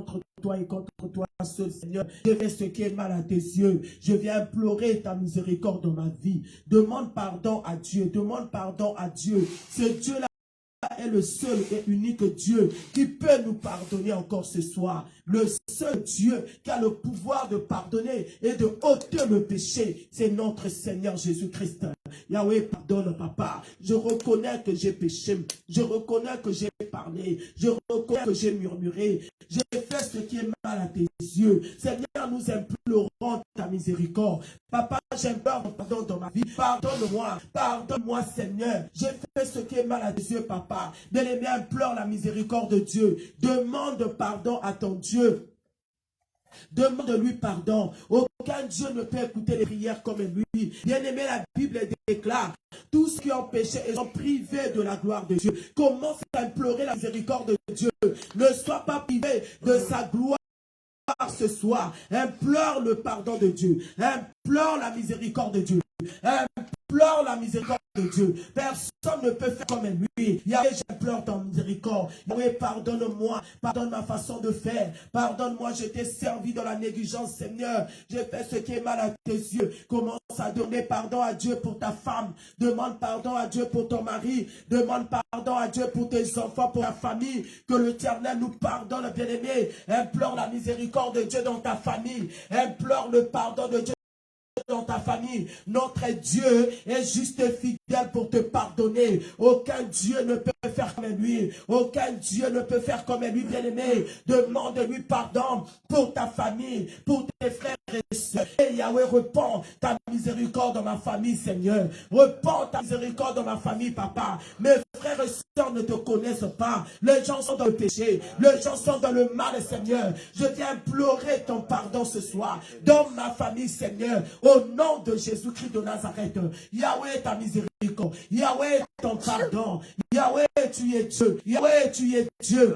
contre toi et contre toi seul, Seigneur. Je fais ce qui est mal à tes yeux. Je viens implorer ta miséricorde dans ma vie. Demande pardon à Dieu. Demande pardon à Dieu. Ce Dieu-là est le seul et unique Dieu qui peut nous pardonner encore ce soir. Le seul Dieu qui a le pouvoir de pardonner et de ôter le péché, c'est notre Seigneur Jésus-Christ. Yahweh, pardonne, papa. Je reconnais que j'ai péché. Je reconnais que j'ai parlé. Je reconnais que j'ai murmuré. J'ai fait ce qui est mal à tes yeux. Seigneur, nous implorons ta miséricorde. Papa, j'implore ton pardon dans ma vie. Pardonne-moi. Pardonne-moi, Seigneur. J'ai fait ce qui est mal à tes yeux, papa. Bien-aimé, implore la miséricorde de Dieu. Demande pardon à ton Dieu. Demande-lui pardon. Aucun Dieu ne peut écouter les prières comme lui. Bien-aimé, la Bible déclare, tous ceux qui ont péché et sont privés de la gloire de Dieu. Commence à implorer la miséricorde de Dieu. Ne sois pas privé de sa gloire ce soir. Implore le pardon de Dieu. Implore la miséricorde de Dieu. Implore la miséricorde de Dieu. Personne ne peut faire comme lui. Yahweh, j'implore ton miséricorde. Yahweh, pardonne-moi. Pardonne ma façon de faire. Pardonne-moi, je t'ai servi dans la négligence, Seigneur. J'ai fait ce qui est mal à tes yeux. Commence à donner pardon à Dieu pour ta femme. Demande pardon à Dieu pour ton mari. Demande pardon à Dieu pour tes enfants, pour ta famille. Que l'Éternel nous pardonne, bien-aimé. Implore la miséricorde de Dieu dans ta famille. Implore le pardon de Dieu dans ta famille. Notre Dieu est juste fidèle pour te pardonner. Aucun Dieu ne peut faire comme lui. Aucun Dieu ne peut faire comme lui, bien-aimé. Demande-lui pardon pour ta famille, pour tes frères et sœurs. Et Yahweh, repends ta miséricorde dans ma famille, Seigneur. Repends ta miséricorde dans ma famille, papa. Mes frères et sœurs ne te connaissent pas. Les gens sont dans le péché. Les gens sont dans le mal, Seigneur. Je viens implorer ton pardon ce soir dans ma famille, Seigneur. Au nom de Jésus-Christ de Nazareth, Yahweh, ta miséricorde, Yahweh, ton pardon, Yahweh, tu es Dieu, Yahweh, tu es Dieu.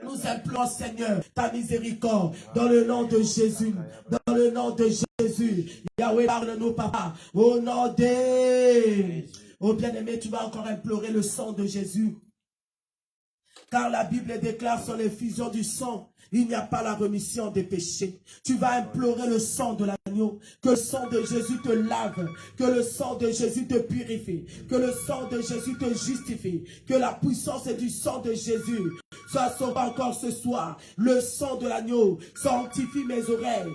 Nous implorons, Seigneur, ta miséricorde, dans le nom de Jésus, dans le nom de Jésus. Yahweh, parle-nous, papa, au nom de... Oh bien-aimé, tu vas encore implorer le sang de Jésus. Car la Bible déclare sur l'effusion du sang, il n'y a pas la remission des péchés. Tu vas implorer le sang de l'agneau, que le sang de Jésus te lave, que le sang de Jésus te purifie, que le sang de Jésus te justifie, que la puissance du sang de Jésus soit sauvée encore ce soir. Le sang de l'agneau sanctifie mes oreilles,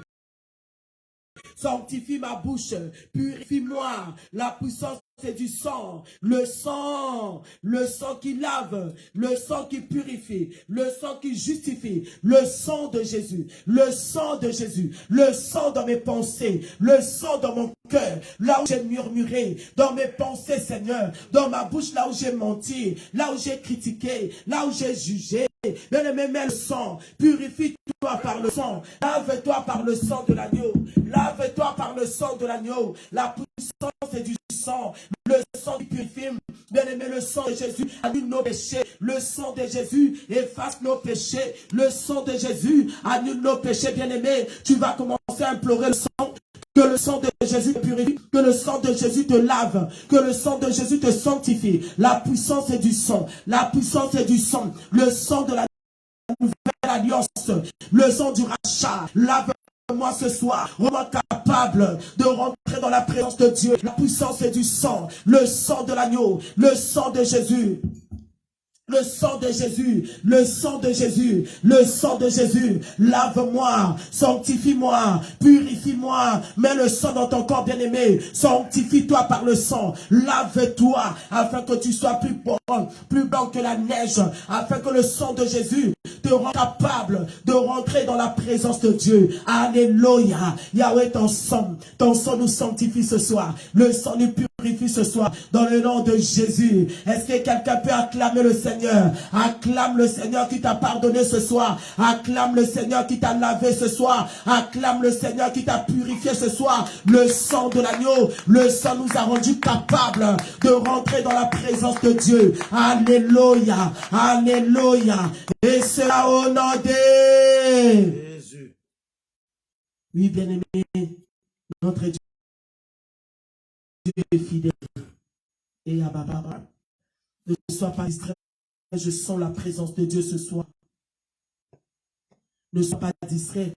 sanctifie ma bouche, purifie-moi. La puissance c'est du sang, le sang qui lave, le sang qui purifie, le sang qui justifie, le sang de Jésus, le sang de Jésus, le sang dans mes pensées, le sang dans mon cœur, là où j'ai murmuré, dans mes pensées, Seigneur, dans ma bouche, là où j'ai menti, là où j'ai critiqué, là où j'ai jugé. Bien-aimé, mets le sang, purifie-toi par le sang, lave-toi par le sang de l'agneau, lave-toi par le sang de l'agneau. La puissance est du sang, le sang qui purifie. Bien-aimé, le sang de Jésus annule nos péchés, le sang de Jésus efface nos péchés, le sang de Jésus annule nos péchés. Bien-aimé, tu vas commencer à implorer le sang. Que le sang de Jésus te purifie, que le sang de Jésus te lave, que le sang de Jésus te sanctifie. La puissance est du sang, la puissance est du sang, le sang de la nouvelle alliance, le sang du rachat. Lave-moi ce soir, rends-moi capable de rentrer dans la présence de Dieu. La puissance est du sang, le sang de l'agneau, le sang de Jésus. Le sang de Jésus, le sang de Jésus, le sang de Jésus, lave-moi, sanctifie-moi, purifie-moi, mets le sang dans ton corps bien-aimé, sanctifie-toi par le sang, lave-toi, afin que tu sois plus blanc que la neige, afin que le sang de Jésus te rende capable de rentrer dans la présence de Dieu. Alléluia, Yahweh, ton sang nous sanctifie ce soir, le sang nous purifie ce soir, dans le nom de Jésus. Est-ce que quelqu'un peut acclamer le Seigneur? Acclame le Seigneur qui t'a pardonné ce soir. Acclame le Seigneur qui t'a lavé ce soir. Acclame le Seigneur qui t'a purifié ce soir. Le sang de l'agneau, le sang nous a rendus capables de rentrer dans la présence de Dieu. Alléluia, alléluia. Et cela au nom de Jésus. Oui, bien-aimé, notre Dieu est fidèle. Et Abba, ne sois pas distrait. Je sens la présence de Dieu ce soir. Ne sois pas distrait,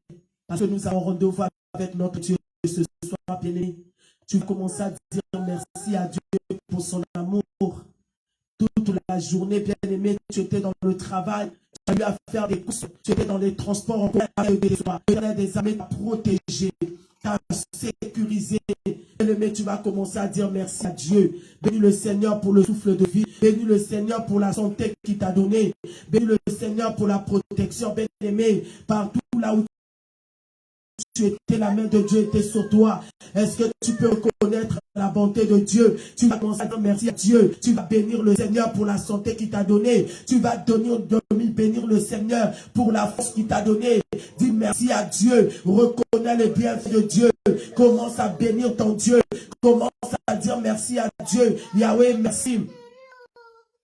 parce que nous avons rendez-vous avec notre Dieu ce soir, bien-aimé. Tu vas commencer à dire merci à Dieu pour son amour. Toute la journée, bien-aimé, tu étais dans le travail, tu as eu à faire des courses, tu étais dans les transports en commun avec des amis à protéger, à sécuriser. Bien-aimé, tu vas commencer à dire merci à Dieu. Bénis le Seigneur pour le souffle de vie. Bénis le Seigneur pour la santé qu'il t'a donnée. Bénis le Seigneur pour la protection, bien-aimé, partout là où tu étais, la main de Dieu était sur toi. Est-ce que tu peux reconnaître la bonté de Dieu? Tu vas commencer à dire merci à Dieu. Tu vas bénir le Seigneur pour la santé qu'il t'a donnée. Tu vas bénir le Seigneur pour la force qu'il t'a donnée. Dis merci à Dieu. Reconnais les bienfaits de Dieu. Commence à bénir ton Dieu. Commence à dire merci à Dieu. Yahweh, merci.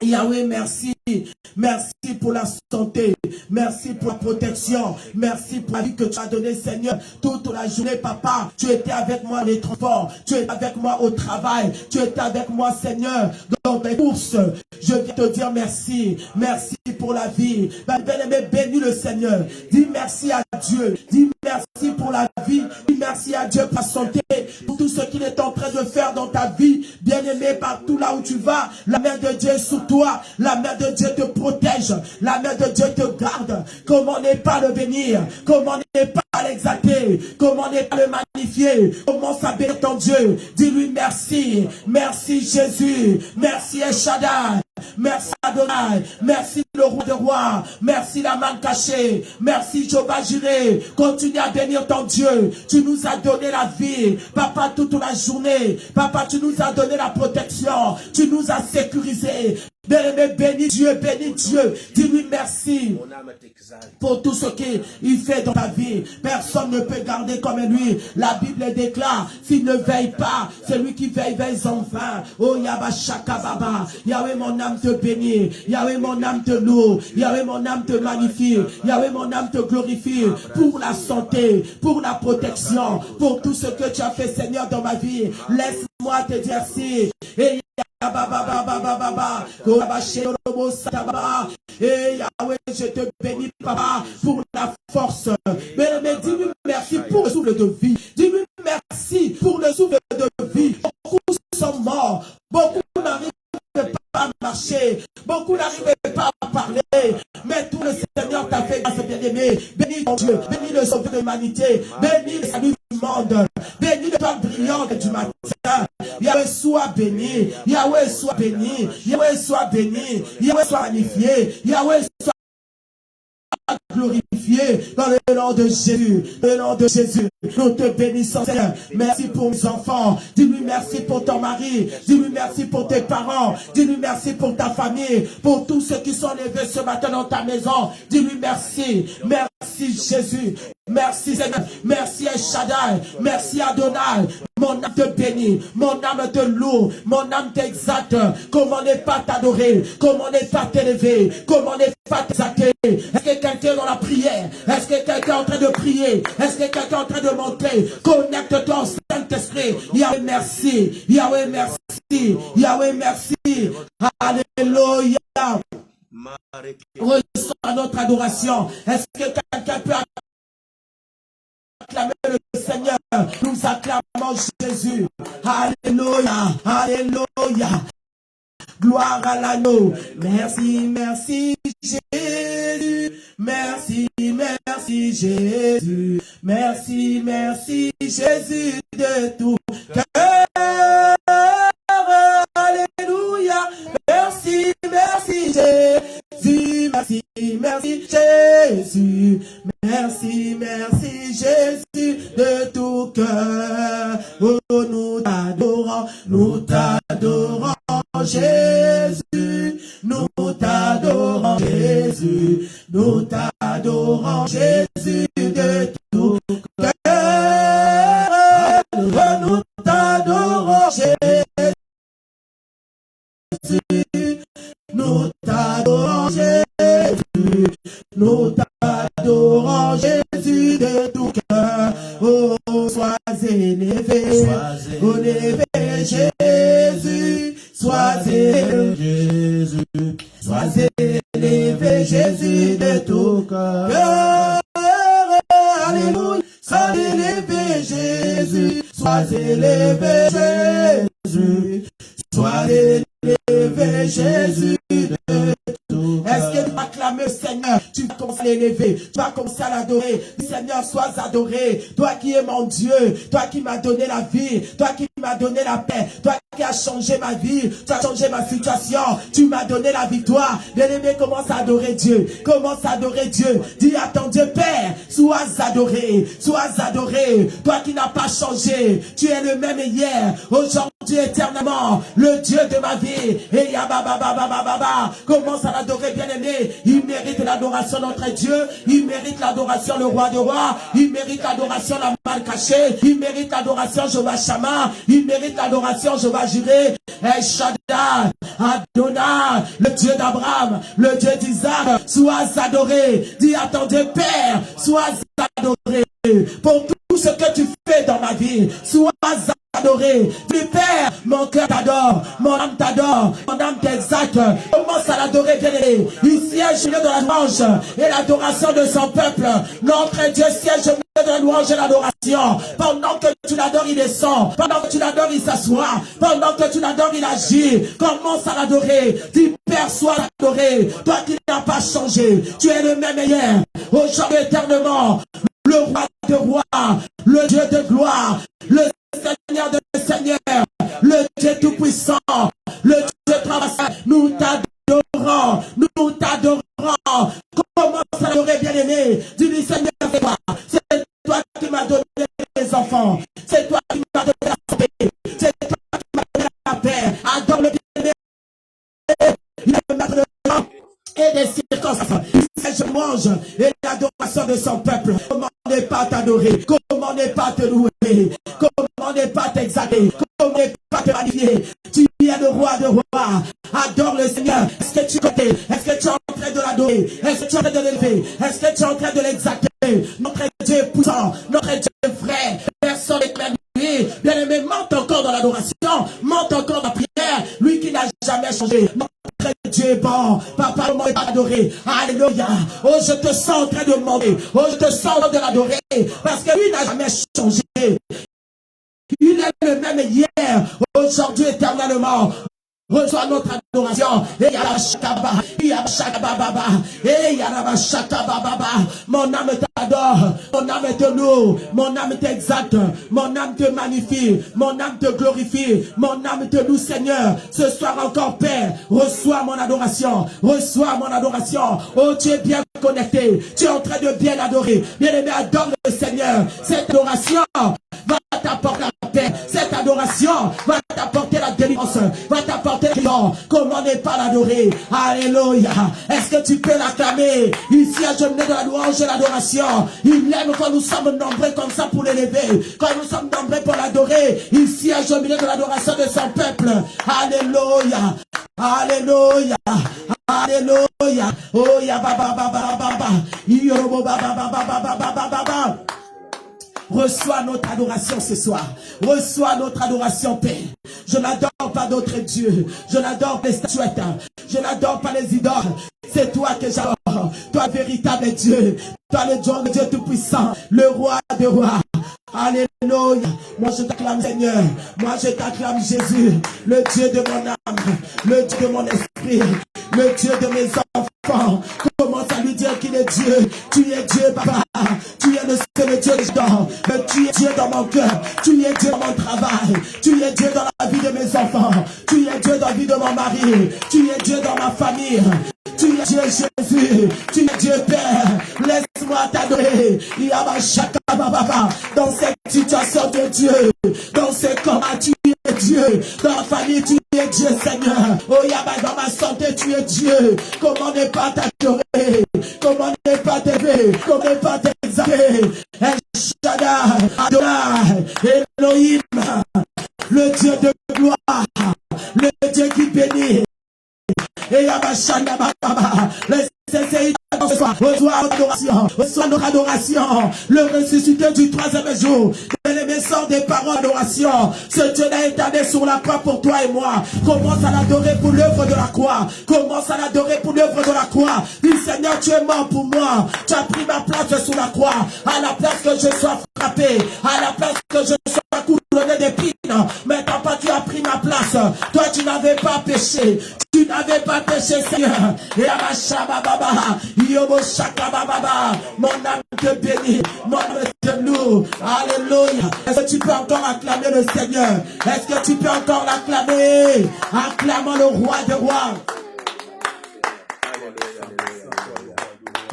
Yahweh, merci. Merci pour la santé. Merci pour la protection. Merci pour la vie que tu as donnée, Seigneur. Toute la journée, papa, tu étais avec moi dans les transports. Tu étais avec moi au travail. Tu étais avec moi, Seigneur, dans mes courses. Je viens te dire merci. Merci pour la vie. Bien-aimé, bénis le Seigneur. Dis merci à Dieu. Dis merci pour la vie. Dis merci à Dieu pour la santé. Pour tout ce qu'il est en train de faire dans ta vie. Bien-aimé, partout là où tu vas, la main de Dieu est sur toi. La main de Dieu te protège. La main de Dieu te garde. Comment ne pas le bénir? Comment ne pas l'exalter? Comment ne pas le magnifier? Commence à bénir ton Dieu. Dis-lui merci. Merci Jésus. Merci El Shaddai. Merci Adonai. Merci le roi des rois. Merci la main cachée. Merci Jéhovah Jireh. Continue à bénir ton Dieu. Tu nous as donné la vie. Papa, toute la journée. Papa, tu nous as donné la protection. Tu nous as sécurisé. Bien-aimé, bénis Dieu, bénis Dieu. Dis-lui merci pour tout ce qu'il fait dans ta vie. Personne ne peut garder comme lui. La Bible déclare, s'il ne veille pas, celui qui veille, veille en vain. Oh Yahweh Shakababa. Yahweh, mon âme te bénit. Yahweh, mon âme te loue. Yahweh, mon âme te magnifie. Yahweh, mon âme te glorifie. Pour la santé, pour la protection, pour tout ce que tu as fait, Seigneur, dans ma vie. Laisse-moi te dire merci. Et et Yahweh, je te bénis, papa, pour la force. Mais dis-lui merci pour le souffle de vie. Dis-lui merci pour le souffle de vie. Beaucoup sont morts. Beaucoup n'arrivent pas à marcher. Beaucoup n'arrivaient pas à parler. Mais tout le Seigneur t'a fait grâce, bien-aimé. Bénis ton Dieu. Bénis le sauveur de l'humanité. Bénis le salut du monde. Bénis l'étoile brillante du matin. Yahweh soit béni. Yahweh soit béni. Yahweh soit béni. Yahweh soit magnifié. Yahweh soit glorifié dans le nom de Jésus. Le nom de Jésus. Nous te bénissons, Seigneur. Merci pour mes enfants. Dis-lui merci pour ton mari. Dis-lui merci pour tes parents. Dis-lui merci pour ta famille. Pour tous ceux qui sont levés ce matin dans ta maison. Dis-lui merci. Merci Jésus. Merci Seigneur. Merci El Shaddai. Merci Adonai. Mon âme te bénit. Mon âme te loue. Mon âme t'exalte. Comment ne pas t'adorer? Comment ne pas t'élever? Comment ne pas t'exalter? Est-ce que quelqu'un est dans la prière? Est-ce que quelqu'un est en train de prier? Est-ce que quelqu'un est en train de monter? Connecte-toi au Saint-Esprit. Yahweh merci. Yahweh merci. Yahweh merci. Alléluia. Reçois notre adoration. Est-ce que quelqu'un peut acclamer le Seigneur? Nous acclamons Jésus. Alléluia. Alléluia. Gloire à l'agneau. Merci, merci Jésus. Merci, merci Jésus. Merci, merci Jésus de tout cœur. Alléluia. Merci, merci Jésus. Merci, merci Jésus. Merci, merci Jésus de tout cœur. Oh, nous t'adorons Jésus. Nous t'adorons Jésus. Nous t'adorons Jésus de tout cœur. Nous t'adorons Jésus. Nous t'adorons Jésus. Nous t'adorons Jésus de tout cœur. Oh, sois élevé. Oh, élevé Jésus. Sois élevé Jésus. Sois élevé Jésus de tout cœur. Jésus, sois élevé, Jésus, sois élevé, Jésus. Est-ce que tu vas clamer le Seigneur? Tu vas commencer à l'élever, tu vas commencer à l'adorer. Seigneur, sois adoré. Toi qui es mon Dieu, toi qui m'as donné la vie, toi qui m'as donné la paix, toi qui as changé ma vie, tu as changé ma situation, tu m'as donné la victoire. Bien-aimé, commence à adorer Dieu. Commence à adorer Dieu. Dis à ton Dieu, Père, sois adoré, sois adoré. Toi qui n'as pas changé, tu es le même hier, aujourd'hui, éternellement, le Dieu de ma vie. Et commence à l'adorer, bien-aimé. Il mérite l'adoration, notre Dieu. Il mérite l'adoration, le roi de rois. Il mérite l'adoration, la mal cachée. Il mérite l'adoration, Jehovah Shammah. Il mérite l'adoration, Jehovah Jireh. El Shaddai, Adonai, le Dieu d'Abraham, le Dieu d'Isaac. Sois adoré. Dis à ton Dieu, Père, sois adoré pour tout ce que tu fais dans ma vie. Sois adoré. Dis, Père, mon cœur t'adore, mon âme t'adore, mon âme t'exalte. Commence à l'adorer, bien-aimé. Il siège au milieu de la louange et l'adoration de son peuple. Notre Dieu siège au milieu de la louange et l'adoration. Pendant que tu l'adores, il descend. Pendant que tu l'adores, il s'assoit. Pendant que tu l'adores, il agit. Commence à l'adorer. Dis, Père, sois adoré. Toi qui n'as pas changé. Tu es le même hier, aujourd'hui, éternellement. Le roi de rois, le Dieu de gloire, le Seigneur de Seigneur, le Dieu tout-puissant, le Dieu travailleur. Nous t'adorons, nous t'adorons. Commence à l'adorer, bien-aimé. Dis-lui, Seigneur, c'est toi. C'est toi qui m'as donné les enfants. C'est toi qui m'as donné la santé. C'est toi qui m'as donné la paix. Adore le bien-aimé. Il est le maître de temps et des circonstances. Je mange et l'adoration de son peuple. Comment ne pas t'adorer? Comment ne pas te louer? Comment ne pas t'exalter? Comment ne pas te magnifier? Tu es le roi de rois. Adore le Seigneur. Est-ce que tu connais? Est-ce que tu es en train de l'adorer? Est-ce que tu es en train de l'élever? Est-ce que tu es en train de l'exalter? Notre Dieu est puissant. Notre Dieu est vrai. Personne n'est comme lui. Bien-aimé, monte encore dans l'adoration. Monte encore dans la prière. Lui qui n'a jamais changé. Dieu est bon. Papa, comment est adoré? Alléluia. Oh, je te sens en train de demander. Oh, je te sens en train de l'adorer. Parce que lui n'a jamais changé. Il est le même hier, aujourd'hui, éternellement. Reçois notre adoration. Mon âme t'adore, mon âme te loue, mon âme t'exalte, mon âme te magnifie, mon âme te glorifie, mon âme te loue, Seigneur. Ce soir encore, Père, reçois mon adoration, reçois mon adoration. Oh, tu es bien connecté, tu es en train de bien adorer. Bien-aimé, adore le Seigneur. Cette adoration va t'apporter la paix. Cette adoration va t'apporter la délivrance, va t'apporter la guérison. Comment ne pas l'adorer? Alléluia. Est-ce que tu peux l'acclamer? Ici, à genoux de la louange et l'adoration. Il aime quand nous sommes nombreux comme ça pour l'élever. Quand nous sommes nombreux pour l'adorer. Ici, à genoux de l'adoration de son peuple. Alléluia. Alléluia. Alléluia. Oh, ya baba baba baba. Yorobo baba baba baba baba. Reçois notre adoration ce soir. Reçois notre adoration, Père. Je n'adore pas d'autres dieux. Je n'adore pas les statuettes. Je n'adore pas les idoles. C'est toi que j'adore. Toi, véritable Dieu. Toi, le Dieu tout-puissant. Le roi des rois. Alléluia. Moi je t'acclame, Seigneur. Moi je t'acclame, Jésus. Le Dieu de mon âme. Le Dieu de mon esprit. Le Dieu de mes enfants. Commence à lui dire qu'il est Dieu. Tu es Dieu, papa. Tu es le seul Dieu que je donne. Mais tu es Dieu dans mon cœur. Tu es Dieu dans mon travail. Tu es Dieu dans la vie de mes enfants. Tu es Dieu dans la vie de mon mari. Tu es Dieu dans ma famille. Tu es Dieu Jésus. Tu es Dieu Père. Laisse-moi t'adorer. Dans cette situation de Dieu. Dans ce corps, tu es Dieu. Dans la famille, tu es Dieu, Seigneur. Oh Yaba, dans ma santé, tu es Dieu. Comment ne pas t'adorer? Comment ne pas t'aimer? Comment ne pas t'exalter? El Shaddai, Adonai, Elohim, le Dieu de gloire, le Dieu qui bénit. Et Yabashana Baba, reçois adoration, reçois notre adoration, le ressuscité du troisième jour, les sort des paroles d'adoration. Ce Dieu là est allé sur la croix pour toi et moi. Commence à l'adorer pour l'œuvre de la croix. Commence à l'adorer pour l'œuvre de la croix. Dis Seigneur, tu es mort pour moi. Tu as pris ma place sur la croix. À la place que je sois frappé. frappé. À la place que je sois couronné d'épines, mais papa, tu as pris ma place. Toi, tu n'avais pas péché. Tu n'avais pas péché, Seigneur. Et mon âme te bénit, mon âme te loue. Alléluia. Est-ce que tu peux encore acclamer le Seigneur? Est-ce que tu peux encore l'acclamer? Acclamons le roi des rois.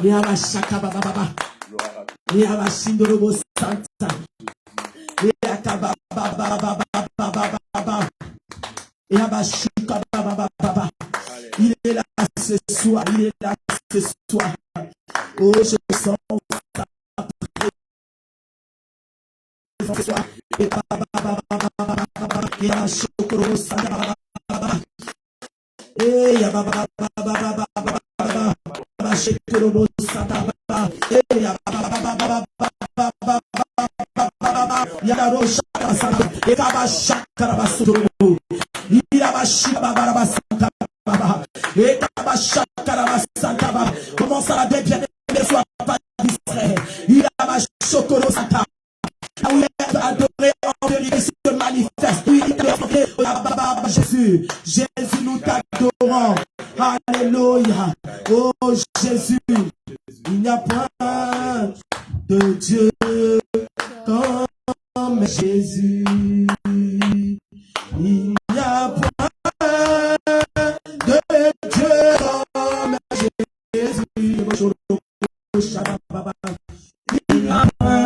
Il est là ce soir, il est là ce soir. Oh, je sens ça. Ce soir. Commence à la bien ne sois pas distrait. Il a ma chocolo santa. Oui, adoré en vérité se manifeste. Oui, Jésus, Jésus, nous t'adorons. Alléluia. Oh Jésus, il n'y a point de Dieu comme Jésus. Il n'y a point de Dieu comme Jésus. Il n'y a point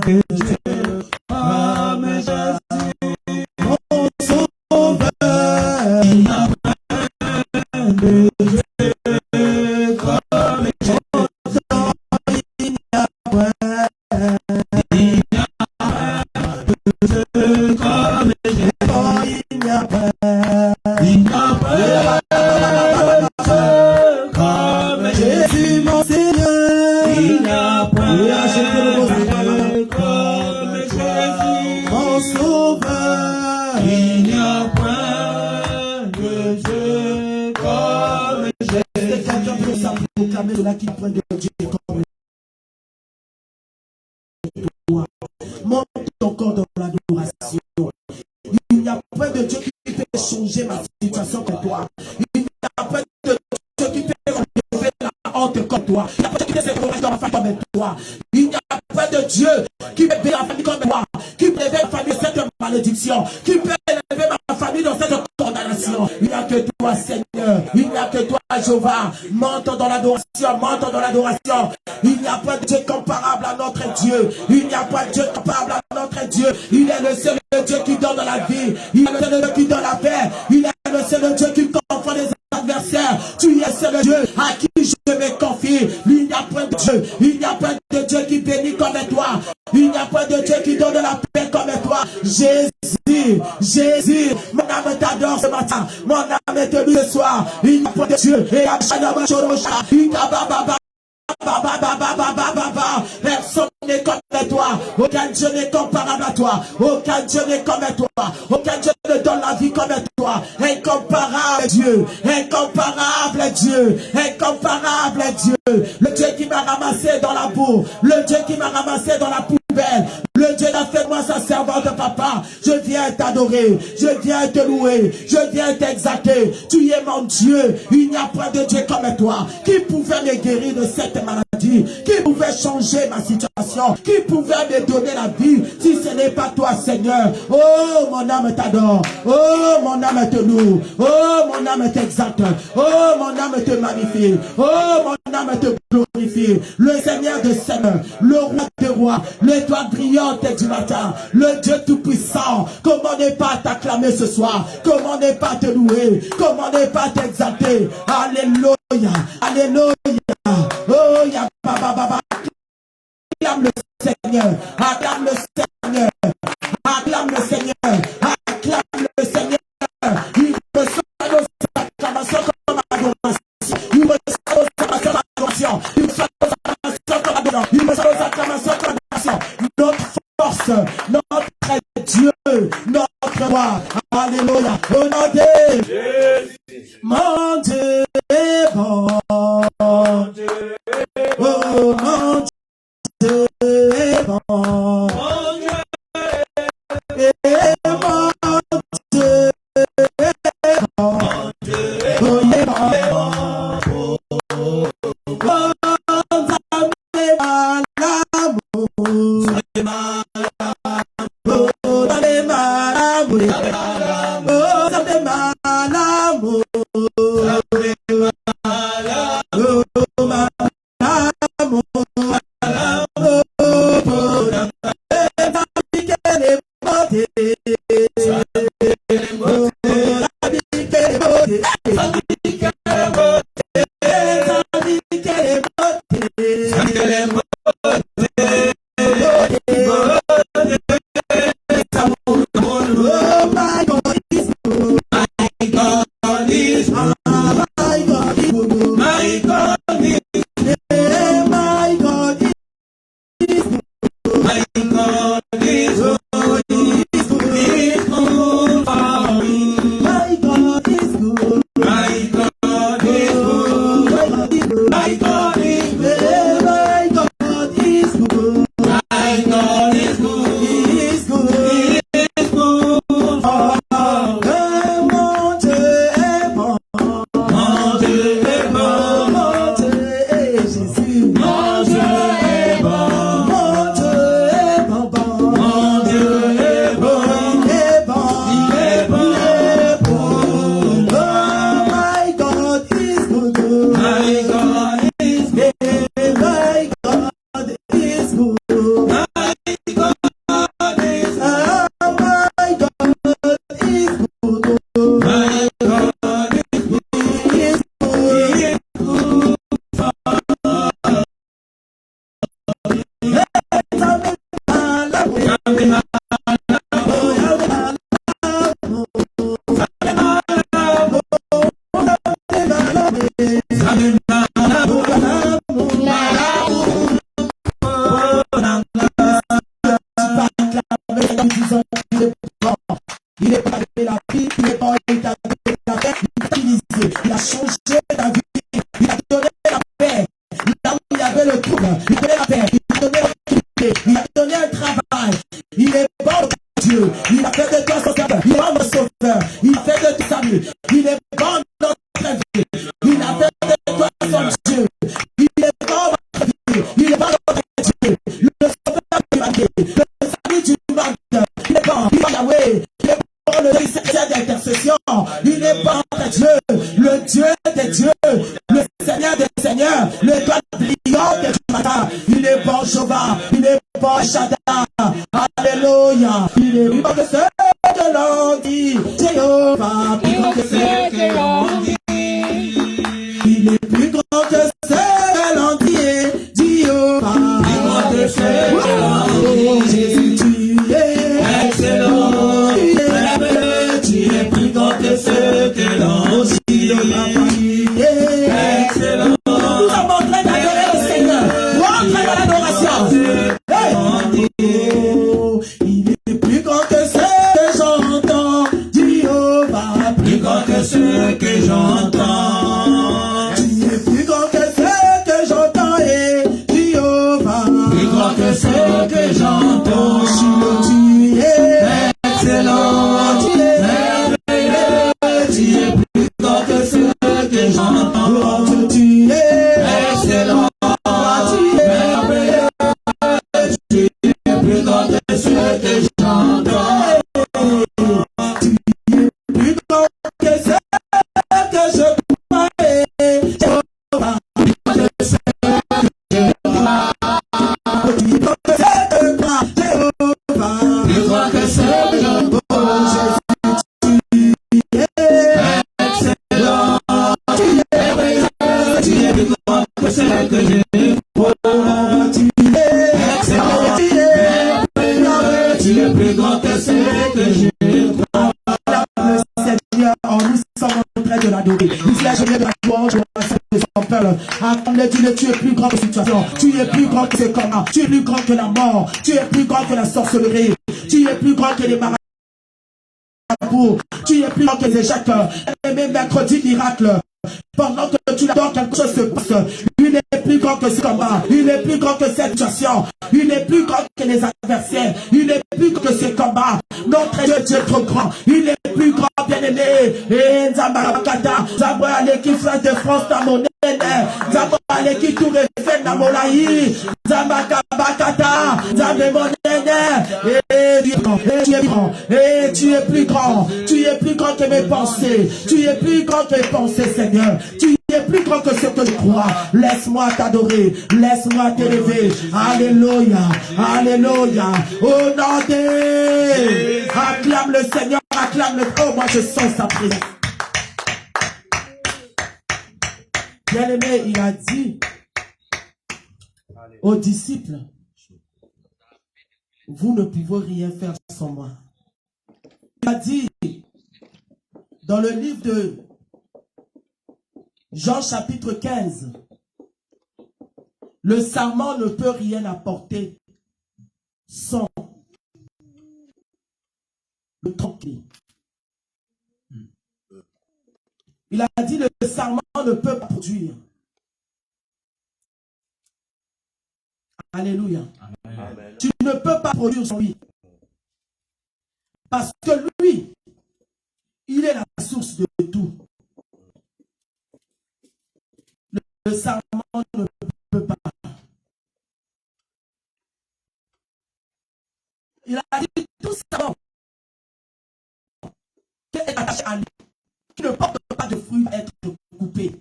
de Dieu comme Jésus. Mon sauveur. Il n'y a point de Dieu comme Jésus. Il n'y a point de Dieu comme Jésus. Il n'y a pas comme Jésus, mon Seigneur. Il n'y a pas comme Jésus, mon Sauveur. Il n'y a point de Dieu comme Jésus. Quelqu'un peut proclamer cela qui prend de Dieu comme toi. Monte ton corps dans l'adoration. Il n'y a pas de Dieu qui peut changer ma situation comme toi. Il n'y a pas de Dieu qui peut relever la honte comme toi. Il n'y a pas de Dieu qui peut se corriger dans ma famille comme toi. Il n'y a pas de Dieu qui peut élever la famille comme toi. Qui peut élever ma famille dans cette malédiction. Qui peut élever ma famille dans cette condamnation. Il n'y a que toi, Seigneur. Il n'y a que toi, Jéhovah. Monte dans l'adoration. Monte dans l'adoration. Il n'y a pas de Dieu comparable à notre Dieu. Il n'y a pas de Dieu comparable à notre Dieu. Il est le seul Dieu qui donne la vie. Il est le seul Dieu qui donne la paix. Il est le seul Dieu qui confond les adversaires. Tu es le seul Dieu à qui je me confie. Il n'y a pas de Dieu. Il n'y a pas de Dieu qui bénit comme toi. Il n'y a pas de Dieu qui donne la paix comme toi. Jésus, Jésus, mon âme t'adore ce matin. Mon âme te loue ce soir. Il n'y a pas de Dieu. Et à personne n'est comme toi. Aucun Dieu n'est comparable à toi. Aucun Dieu n'est comme toi. Aucun Dieu ne donne la vie comme toi. Incomparable Dieu. Incomparable Dieu. Incomparable Dieu. Le Dieu qui m'a ramassé dans la boue. Le Dieu qui m'a ramassé dans la poubelle. Le Dieu n'a fait de moi sa servante, papa. Je viens t'adorer. Je viens te louer. Je viens t'exalter. Tu es mon Dieu. Il n'y a pas de Dieu comme toi. Qui pouvait me guérir de cette maladie? Qui pouvait changer ma situation? Qui pouvait me donner la vie si ce n'est pas toi, Seigneur? Oh, mon âme t'adore. Oh, mon âme te loue. Oh, mon âme t'exalte. Oh, mon âme te magnifie. Oh, mon âme te glorifie. Le Seigneur de Seigneurs, le roi des rois, l'étoile brillante du matin, le Dieu tout-puissant. Comment ne pas t'acclamer ce soir? Comment ne pas te louer? Comment ne pas t'exalter? Alléluia. Alléluia. Oh, ya baba baba. Acclame le Seigneur. Acclame le Seigneur. Acclame le Seigneur. Acclame le Seigneur. Il reçoit nos acclamations comme adoration. Il reçoit nos acclamations comme adoration. Il reçoit nos acclamations comme adoration. Il reçoit nos acclamations comme adoration. Notre force, notre Dieu, notre roi. Alléluia. Au nom de Jésus. Mon Dieu est bon. Oh, mon Dieu est bon. Tu es plus grand que la situation, tu es plus grand que ce combat, tu es plus grand que la mort, tu es plus grand que la sorcellerie, tu es plus grand que les marabouts, tu es plus grand que les échecs, et même mercredi miracle. Pendant que tu l'adores, quelque chose se passe. Il est plus grand que ce combat. Il est plus grand que cette situation. Il est plus grand que les adversaires. Il est plus grand que ce combat. Notre Dieu est trop grand. Il est plus grand, bien-aimé. Et Nzambarakata, Zambouya, l'équipe de France, dans mon aîné. Zambouya, Maleki tout refait na molaï. Zamakabakata. Zabemonene. Et tu es plus grand. Tu es plus grand que mes pensées. Tu es plus grand que mes pensées, Seigneur. Tu es plus grand que ce que je crois. Laisse-moi t'adorer. Laisse-moi t'élever. Alléluia. Alléluia. Au nom de... Acclame le Seigneur. Acclame le... Oh, moi je sens sa présence. Bien-aimé, il a dit aux disciples, vous ne pouvez rien faire sans moi. Il a dit dans le livre de Jean chapitre 15, le serment ne peut rien apporter sans le tranquille. Il a dit le serment ne peut pas produire. Alléluia. Amen. Tu ne peux pas produire sans lui. Parce que lui, il est la source de tout. Le serment ne peut pas. Il a dit tout serment qui est attaché à lui, qui ne porte pas de fruits, va être coupé.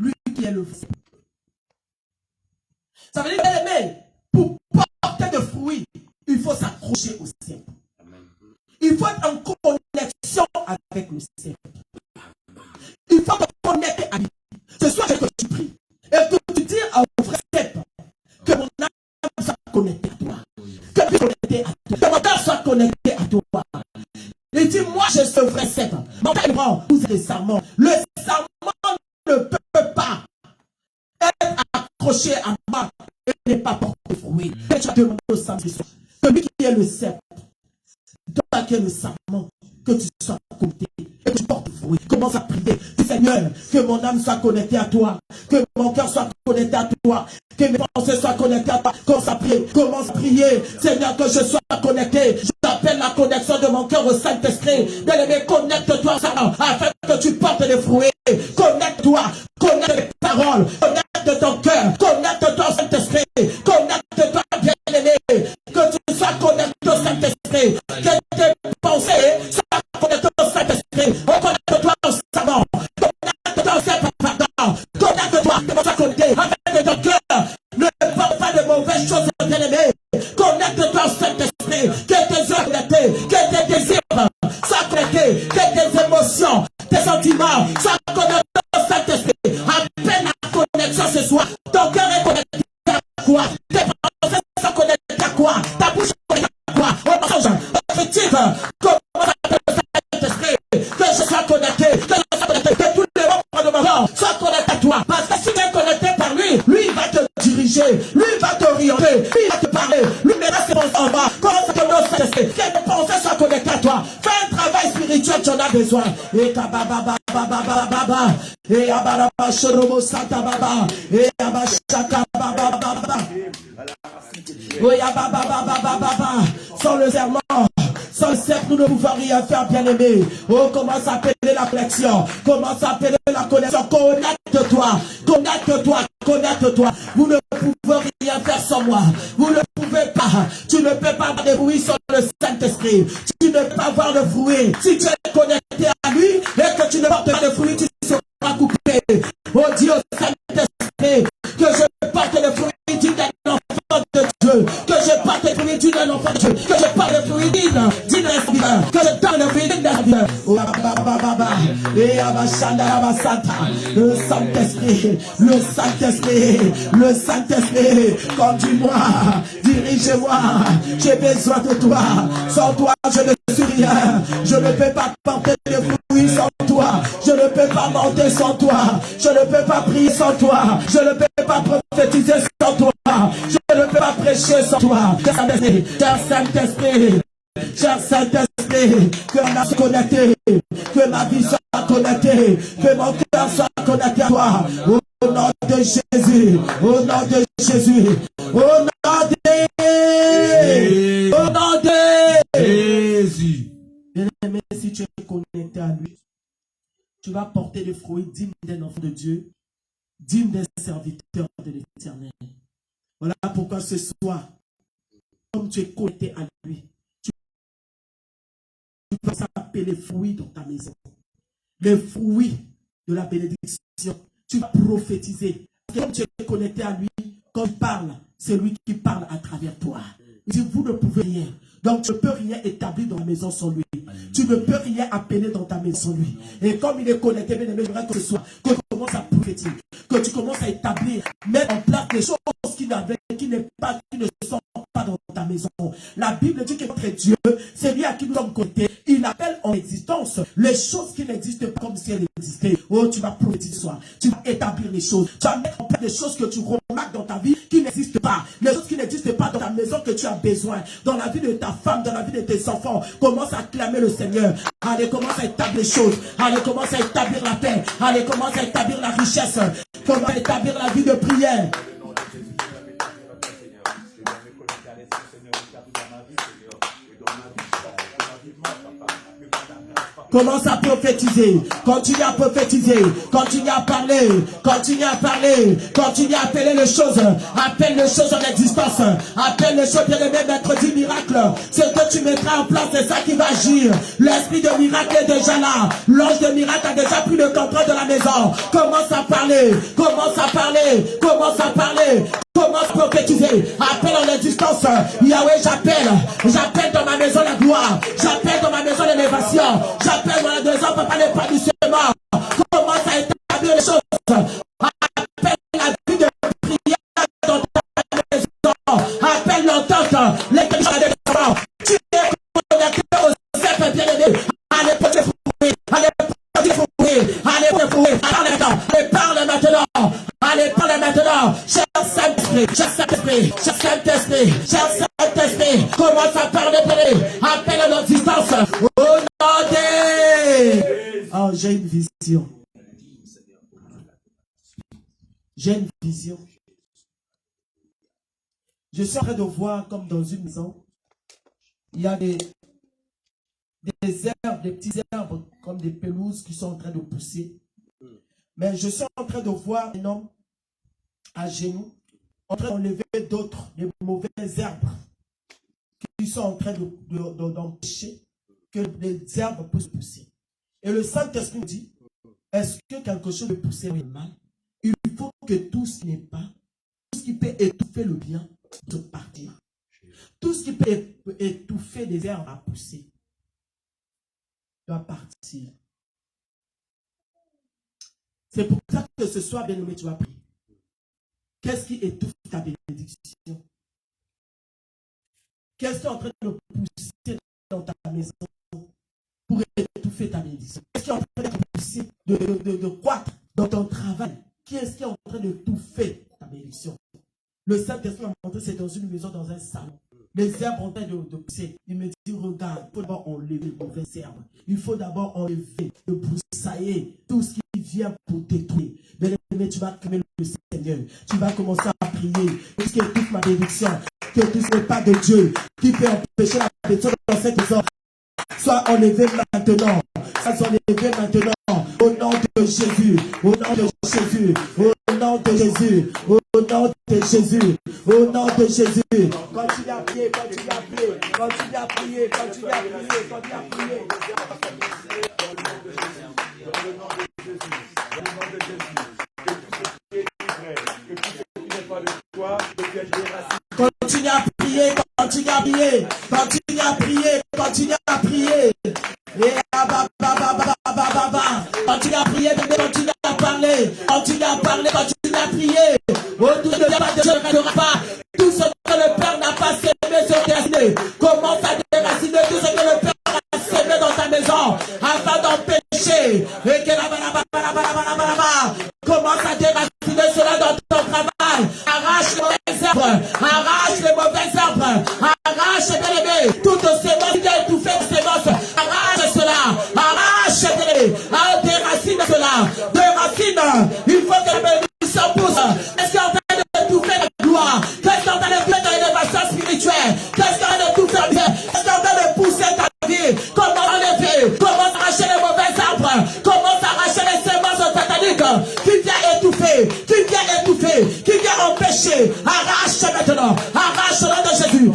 Lui qui est le fruit. Ça veut dire, bien-aimé, pour porter de fruits, il faut s'accrocher au ciel. Il faut être en connexion avec le ciel. Il faut te connecter à lui. Ce soir, que tu pries et que tu dis au frère Step que mon âme soit connectée à toi. Que tu sois connecté à toi. Que mon cœur soit connecté à toi. Il dit, moi, je suis vrai Step. Mon père prend tous les serments. Le serment ne peut pas être accroché à moi et ne pas porter fruit. Et tu as demandé au samedi soir, celui qui est le cep, toi qui es le serment, que tu sois connecté et que tu portes fruit. Commence à prier. Seigneur, que mon âme soit connectée à toi, que mon cœur soit connecté à toi, que mes pensées soient connectées à toi. Commence à prier, commence à prier. Seigneur, que je sois connecté. J'appelle la connexion de mon cœur au Saint-Esprit. Bien-aimé, connecte-toi afin que tu portes des fruits. Connecte-toi, connecte tes paroles, connecte ton cœur, connecte-toi au Saint-Esprit, connecte-toi, bien-aimé, que tu sois connecté au Saint-Esprit, que tes pensées soient connectées au Saint-Esprit, connecte-toi au savant, connecte-toi au Saint-Pardon, connecte-toi, que tu sois connecté, afin que ton cœur ne porte pas de mauvaises choses, bien-aimé, connecte-toi au Saint-Esprit, que tes yeux connectés, que tes désirs soient connectés, que tes émotions, tes sentiments soient connectés au Saint-Esprit. À peine la connexion ce soir, ton cœur est connecté à quoi? Tes pensées sont connectées à quoi? Ta bouche est connectée à quoi? Au mensonge, au critique, comment ça s'appelle le Saint-Esprit? Que je sois connecté, que je sois connecté, que tous les membres de mon corps soient connectés à toi. Parce que si tu es connecté par lui, lui va te diriger, lui va t'orienter, lui va te parler, lui mettra ses pensées en bas. Comment ça te donne Saint-Esprit? Que tes pensées soient connectées à toi. Fais un travail spirituel, tu en as besoin. Et kababa baba, et abaraba shorobo santa baba, et abashaka baba baba, oui baba, sans le serment, sans le cercle, nous ne pouvons rien faire, bien aimé. Oh, comment s'appeler la connexion? Comment s'appeler la connexion? Connecte-toi, connecte-toi, connecte-toi. Vous ne pouvez rien faire sans moi. Vous ne pouvez pas. Tu ne peux pas avoir de fruits sans le Saint-Esprit. Tu ne peux pas avoir de fruits. Si tu es connecté à lui et que tu ne portes pas de fruits, tu seras coupé. Oh Dieu, Saint-Esprit, que je porte le fruit d'un enfant de Dieu, que je porte le fruit d'un enfant de Dieu, que je porte le fruit d'une respire, que je donne le fruit d'une respire. Oh baba, et abashanda abasanta, le Saint-Esprit, le Saint-Esprit, le Saint-Esprit, conduis-moi, dirige-moi, j'ai besoin de toi, sans toi je ne suis rien, je ne peux pas porter de fruits sans toi, je ne peux pas monter sans toi, je ne peux pas prier sans toi, je ne peux pas prophétiser sans toi, je ne peux pas prêcher sans toi. Cher Saint-Esprit, cher Saint-Esprit, que ma vie soit connectée, que ma vie soit connectée, que mon cœur soit connecté à toi. Au nom de Jésus, au nom de Jésus, au nom de Jésus. Bien-aimé, si tu es connecté à lui, tu vas porter des fruits dignes d'un enfant de Dieu. digne des serviteurs de l'Éternel. Voilà pourquoi ce soir, comme tu es connecté à lui, tu vas appeler les fruits dans ta maison. Les fruits de la bénédiction. Tu vas prophétiser. Comme tu es connecté à lui, quand il parle, c'est lui qui parle à travers toi. Il dit, vous ne pouvez rien. Donc, tu ne peux rien établir dans la maison sans lui. Tu ne peux rien appeler dans ta maison sans lui. Et comme il est connecté, bien aimé, j'aimerais que ce soit, que tu commences à prophétiser, que tu commences à établir, mettre en place des choses qui ne sont pas dans ta maison. La Bible dit que notre Dieu, c'est lui à qui nous sommes connectés. Il appelle en existence les choses qui n'existent pas comme si elles existaient. Oh, tu vas prophétiser ce soir. Tu vas établir les choses. Tu vas mettre en place des choses que tu remarques dans ta vie qui n'existent pas. Les choses qui n'existent pas dans ta maison que tu as besoin. Dans la vie de ta femme, dans la vie de tes enfants. Commence à clamer le Seigneur. Allez, commence à établir les choses. Allez, commence à établir la paix. Allez, commence à établir la richesse. Commence à établir la vie de prière. Commence à prophétiser, continue à prophétiser, continue à parler, continue à parler, continue à appeler les choses, appelle les choses en existence, appelle les choses, bien aimé, mercredi miracle, ce que tu mettras en place, c'est ça qui va agir. L'esprit de miracle est déjà là, l'ange de miracle a déjà pris le contrôle de la maison. Commence à parler, commence à parler, commence à parler. Commence à prophétiser, appelle en existence. Yahweh, j'appelle dans ma maison la gloire, j'appelle dans ma maison l'élévation, j'appelle dans la maison, papa, l'épanouissement. Commence à établir les choses, appelle la vie de prière dans ta maison, appelle l'entente, l'intelligence des parents. Tu es connecté au cercle bien-aimé, allez pour les fouiller, allez pour les fouiller, allez pour les fouiller, allez parle maintenant. Allez, parlez maintenant, cher Saint-Esprit, cher Saint-Esprit, cher Saint-Esprit, cher Saint-Esprit, commence à parler, appelle à l'existence, au nom de... Oh, j'ai une vision. J'ai une vision. Je suis en train de voir comme dans une maison, il y a des herbes, des petits arbres, comme des pelouses qui sont en train de pousser. Mais je suis en train de voir un homme à genoux, en train d'enlever d'autres, des mauvaises herbes qui sont en train d'empêcher que les herbes puissent pousser. Et le Saint-Esprit me dit, est-ce que quelque chose peut pousser le mal? Il faut que tout ce qui n'est pas, tout ce qui peut étouffer le bien, doit partir. Tout ce qui peut étouffer les herbes à pousser, doit partir. C'est pour ça que ce soir, bien-aimé, tu vas prier. Qu'est-ce qui étouffe ta bénédiction? Qu'est-ce qui est en train de pousser dans ta maison pour étouffer ta bénédiction? Qu'est-ce qui est en train de pousser, de croître dans ton travail? Qu'est-ce qui est en train de étouffer ta bénédiction? Le Saint-Esprit m'a montré, c'est dans une maison, dans un salon. Les herbes ont en train de pousser. Il me dit, regarde, il faut d'abord enlever les mauvaises herbes. Il faut d'abord enlever, de broussailler tout ce qui vient pour détruire. Mais tu vas clamer le Seigneur. Tu vas commencer à prier. Tout ce qui étouffe ma bénédiction, que tout ce n'est pas de Dieu, qui peut empêcher la bénédiction dans cette maison, soit enlevé maintenant. Soit enlevé maintenant. Au nom de Jésus. Au nom de Jésus. Au nom de Jésus. Au nom de Jésus. Au nom de Jésus. Continue à prier, continue à prier, continue à prier, continue à prier, continue à prier. Continue à prier, continue à prier, continue à prier, continue à prier. Continue à prier, continue à parler, continue à parler, continue à prier. Autour de Dieu ne restera pas. Tout ce que le Père n'a pas sémé se déraciner. Commence à déraciner tout ce que le Père a sémé dans ta maison afin d'empêcher. Commence à déraciner cela dans ton travail. Arrache les mauvaises herbes, arrache les mauvaises herbes, arrache bien aimé toute sémence qui a étouffé les sémences. Arrache cela, arrache bien-aimé, déracine cela, déracine. Il faut que la bénédiction pousse. Est-ce qu'il est en train d'étouffer la gloire? Qu'est-ce qu'il est en train de faire dans l'élévation spirituelle? Qu'est-ce qu'il est en train de tout faire bien? Qu'est-ce qu'il est en train de pousser ta vie? Comment enlever? Comment arracher les mauvais arbres? Comment arracher les sémences sataniques qui viennent étouffer? Arrache au nom de Jésus.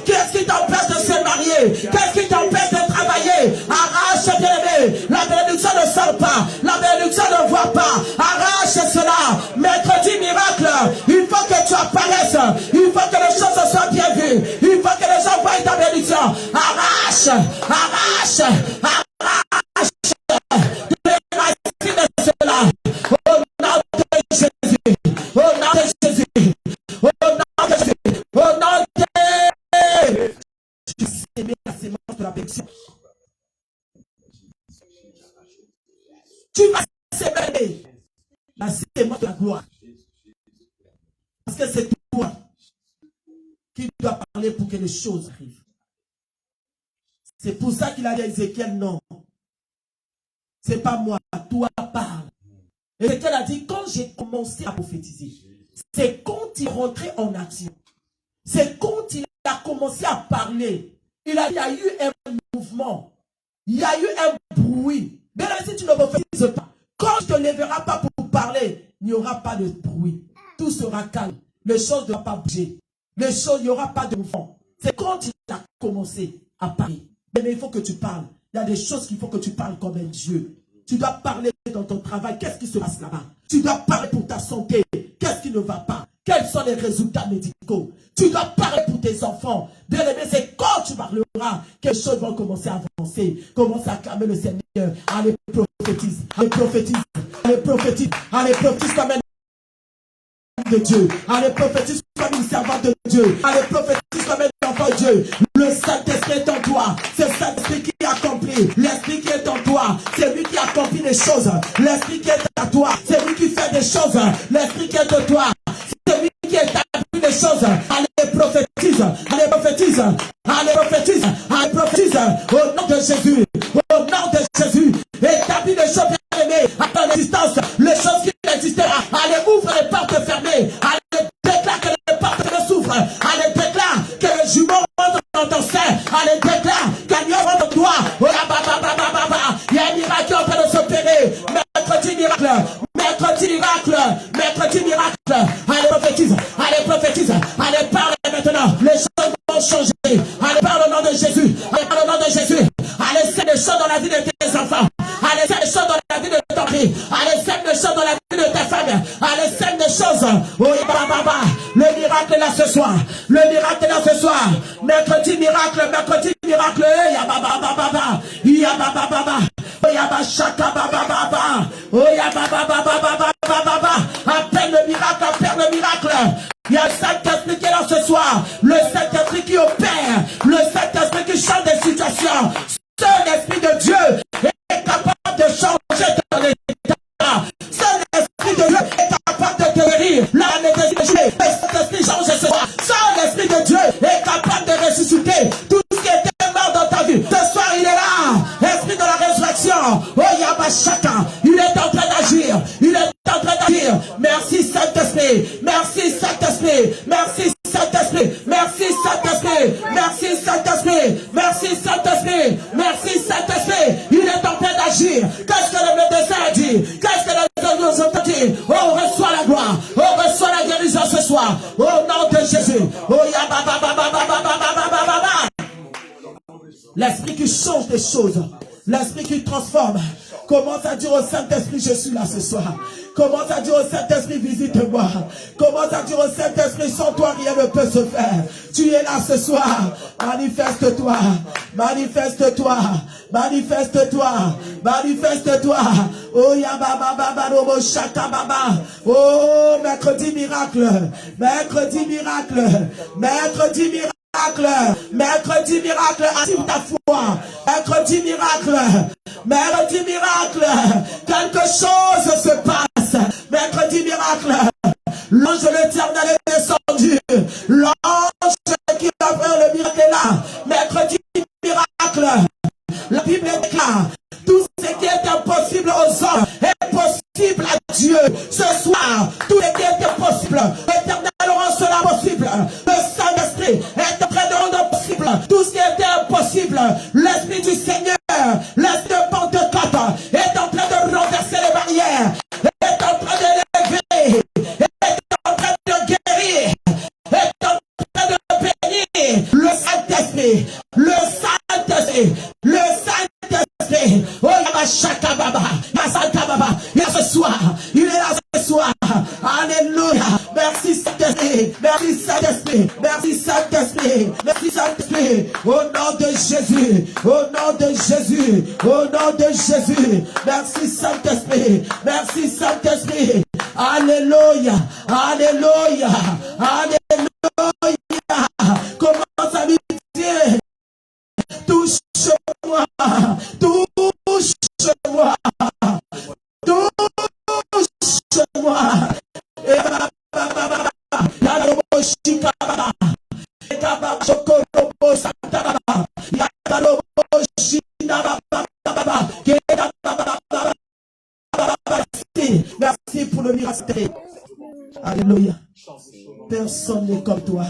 Qu'est-ce qui t'empêche de se marier? Qu'est-ce qui t'empêche de travailler? Arrache, bien-aimé. La bénédiction ne sort pas. La bénédiction ne voit pas. Arrache cela. Mercredi miracle. Il faut que tu apparaisses. Il faut que les choses soient bien vues. Il faut que les gens voient ta bénédiction. Arrache. Arrache. Arrache. Déracine de cela. Au nom de Jésus. Au nom de Jésus. Au nom de Jésus. Au nom de Jésus. Tu sais la sémence de la bénédiction. Tu vas s'émerveiller la sémence de la gloire. Parce que c'est toi qui dois parler pour que les choses arrivent. C'est pour ça qu'il a dit à Ézéchiel, non. C'est pas moi, toi parle. Ézéchiel a dit, quand j'ai commencé à prophétiser, c'est quand il rentrait en action. C'est quand il a commencé à parler. Il y a eu un mouvement. Il y a eu un bruit. Mais là, si tu ne prophétises pas, quand tu ne te lèveras pas pour parler, il n'y aura pas de bruit. Tout sera calme. Les choses ne vont pas bouger. Les choses, il n'y aura pas de mouvement. C'est quand il a commencé à parler. Mais il faut que tu parles. Il y a des choses qu'il faut que tu parles comme un Dieu. Tu dois parler dans ton travail. Qu'est-ce qui se passe là-bas? Tu dois parler pour ta santé. Qu'est-ce qui ne va pas? Quels sont les résultats médicaux? Tu dois parler pour tes enfants. Bien aimé, c'est quand tu parleras que les choses vont commencer à avancer. Commence à clamer le Seigneur. Allez, prophétise. Allez, prophétise. Allez, prophétise. Allez, prophétise comme un de Dieu. Allez, prophétise comme une servante de Dieu. Allez, prophétise comme un enfant de Dieu. Le Saint-Esprit est en toi. C'est le Saint-Esprit qui accomplit. L'Esprit qui est en toi. C'est lui qui accomplit les choses. L'Esprit qui est à toi. C'est lui qui fait des choses. L'Esprit qui est en toi. C'est lui qui établit des choses. Allez, prophétise. Allez, prophétise. Allez, prophétise. Allez, prophétise. Au nom de Jésus. Au nom de Jésus. Établis des choses bien-aimées à ton existence. Les choses qui n'existaient pas. Allez, ouvre les portes fermées. Allez, déclare que les portes ne s'ouvrent. Allez, déclare que le jumeau rentre dans ton sein. Allez, déclare qu'Agneau rentre en toi. Il y a un miracle qui est en train de s'opérer. Mercredi miracle. Mercredi miracle. Mercredi miracle. Allez, prophétise. Allez, prophétise. Allez, parle maintenant. Les choses vont changer. Allez, parle au nom de Jésus. Allez, parle au nom de Jésus. Allez, c'est des choses dans la vie de tes enfants. Allez, c'est des choses dans la vie de ton mari. Allez, c'est des choses dans la vie de ta femme. Allez, c'est des choses. Oui, baba. Le miracle est là ce soir. Le miracle est là ce soir. Mercredi miracle. Mercredi miracle. Ya baba. Ya baba. Ya ba shaka baba. Oh ya baba. Appelle le miracle. Appelle le miracle. Il y a le Saint-Esprit qui est là ce soir. Le Saint-Esprit qui opère. Le Saint-Esprit qui change des situations. Seul Esprit de Dieu est capable de changer ton état. Seul Esprit de Dieu est capable de te guérir. La nécessité. Le Saint-Esprit change ce soir. Seul Esprit de Dieu est capable de ressusciter tout ce qui était mort dans ta vie. Ce soir, il est là. Esprit de la résurrection. Oh, Yabashaka. Il est en train d'agir. Il est en train d'agir. Merci Saint-Esprit. Merci Saint-Esprit. Merci Saint-Esprit. Merci Saint-Esprit. Merci Saint-Esprit. Merci Saint-Esprit. Merci Saint-Esprit. Il est en train d'agir. Qu'est-ce que le médecin a dit? Qu'est-ce que les autres ont dit? Oh, on reçoit la gloire. On reçoit la guérison ce soir. Au nom de Jésus. Oh, l'Esprit qui change des choses. L'Esprit qui transforme. Commence à dire au Saint-Esprit, je suis là ce soir. Commence à dire au Saint-Esprit, visite-moi. Commence à dire au Saint-Esprit, sans toi rien ne peut se faire. Tu es là ce soir. Manifeste-toi. Manifeste-toi. Manifeste-toi. Manifeste-toi. Oh ya baba robo shaka baba. Oh mercredi miracle. Mercredi miracle. Mercredi miracle. Mercredi miracle, active ta foi. Mercredi miracle, mercredi miracle, quelque chose se passe. Mercredi miracle, l'ange de l'Éternel est descendu. L'ange qui a fait le miracle est là. Mercredi miracle, la Bible déclare tout ce qui est impossible aux hommes est possible à Dieu. Ce soir, tout ce qui est impossible, l'Éternel rend cela possible. Le Saint-Esprit est en train de rendre possible tout ce qui était impossible. L'Esprit du Seigneur, l'Esprit de Pentecôte est en train de renverser les barrières, est en train de l'élever, est en train de guérir, Merci Saint-Esprit. Merci Saint-Esprit. Merci Saint-Esprit. Au nom de Jésus. Au nom de Jésus. Au nom de Jésus. Merci Saint-Esprit. Merci Saint-Esprit. Alléluia. Alléluia. Alléluia. Commence à lui dire. Touche-moi. Touche-moi. Touche-moi. Merci pour le miracle. Alléluia. Personne n'est comme toi.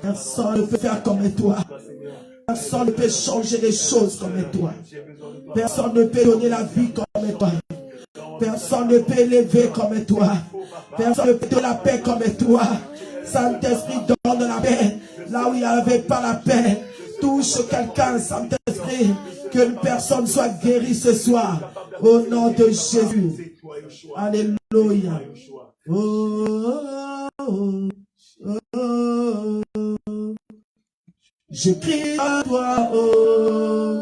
Personne ne peut faire comme toi. Personne ne peut changer les choses comme toi. Personne ne peut donner la vie comme toi. Personne ne peut élever comme toi. Personne ne peut donner la paix comme toi. Saint-Esprit donne la paix. Là où il n'y avait pas la paix, touche quelqu'un, Saint-Esprit. Qu'une personne soit guérie ce soir. Au nom de Jésus. Alléluia. Oh, oh, oh, oh. Je crie à toi. Oh.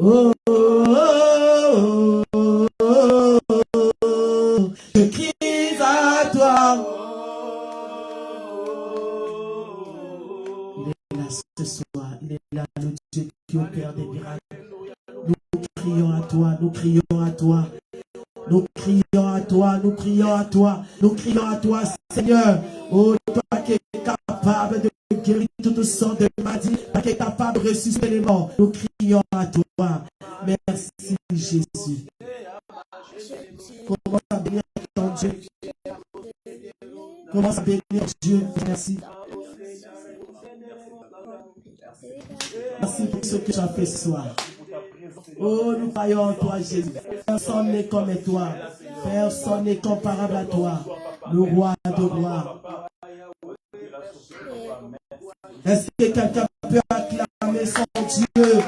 Oh, oh, oh, oh, je crie à toi. Il est là ce soir, il est là, le Dieu qui opère des miracles. Nous crions à toi, nous crions à toi. Nous crions à toi, nous crions à toi, nous crions à toi, Seigneur. Oh, toi qui es capable de guérir toutes sortes de maladies, toi qui es capable de ressusciter les morts. Nous crions à toi. Merci Jésus. Commence à bénir ton Dieu. Commence à bénir Dieu. Merci. Merci pour ce que tu as fait ce soir. Oh, nous croyons en toi, Jésus. Personne n'est comme toi. Personne n'est comparable à toi. Le roi de rois. Est-ce que quelqu'un peut acclamer son Dieu?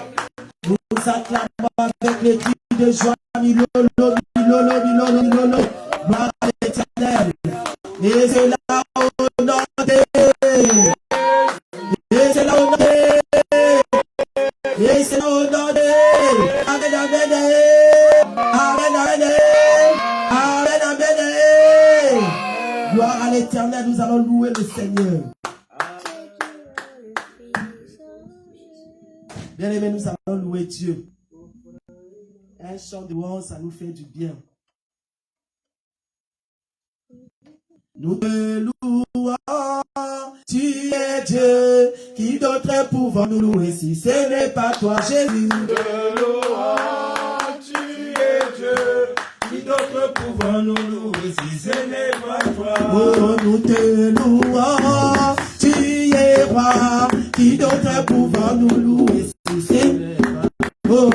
Nous acclamons avec les cris de joie. Milolo, milolo, milolo, milolo. Gloire à l'Éternel. Et c'est là au nom de... Et c'est là au nom de... Et c'est là au nom de... Amen, amen, amen, amen, amen, amen. Gloire à l'Éternel, nous allons louer le Seigneur. Bien-aimés, nous allons louer Dieu. Un chant de louange, ça nous fait du bien. Nous te louons, tu es Dieu, qui d'autre pouvons nous louer si ce n'est pas toi, Jésus. Nous te louons, tu es Dieu, qui d'autre pouvons nous louer si ce n'est pas toi. Oh, nous te louons, tu es roi, qui d'autre pouvons nous louer si ce n'est pas toi. Oh,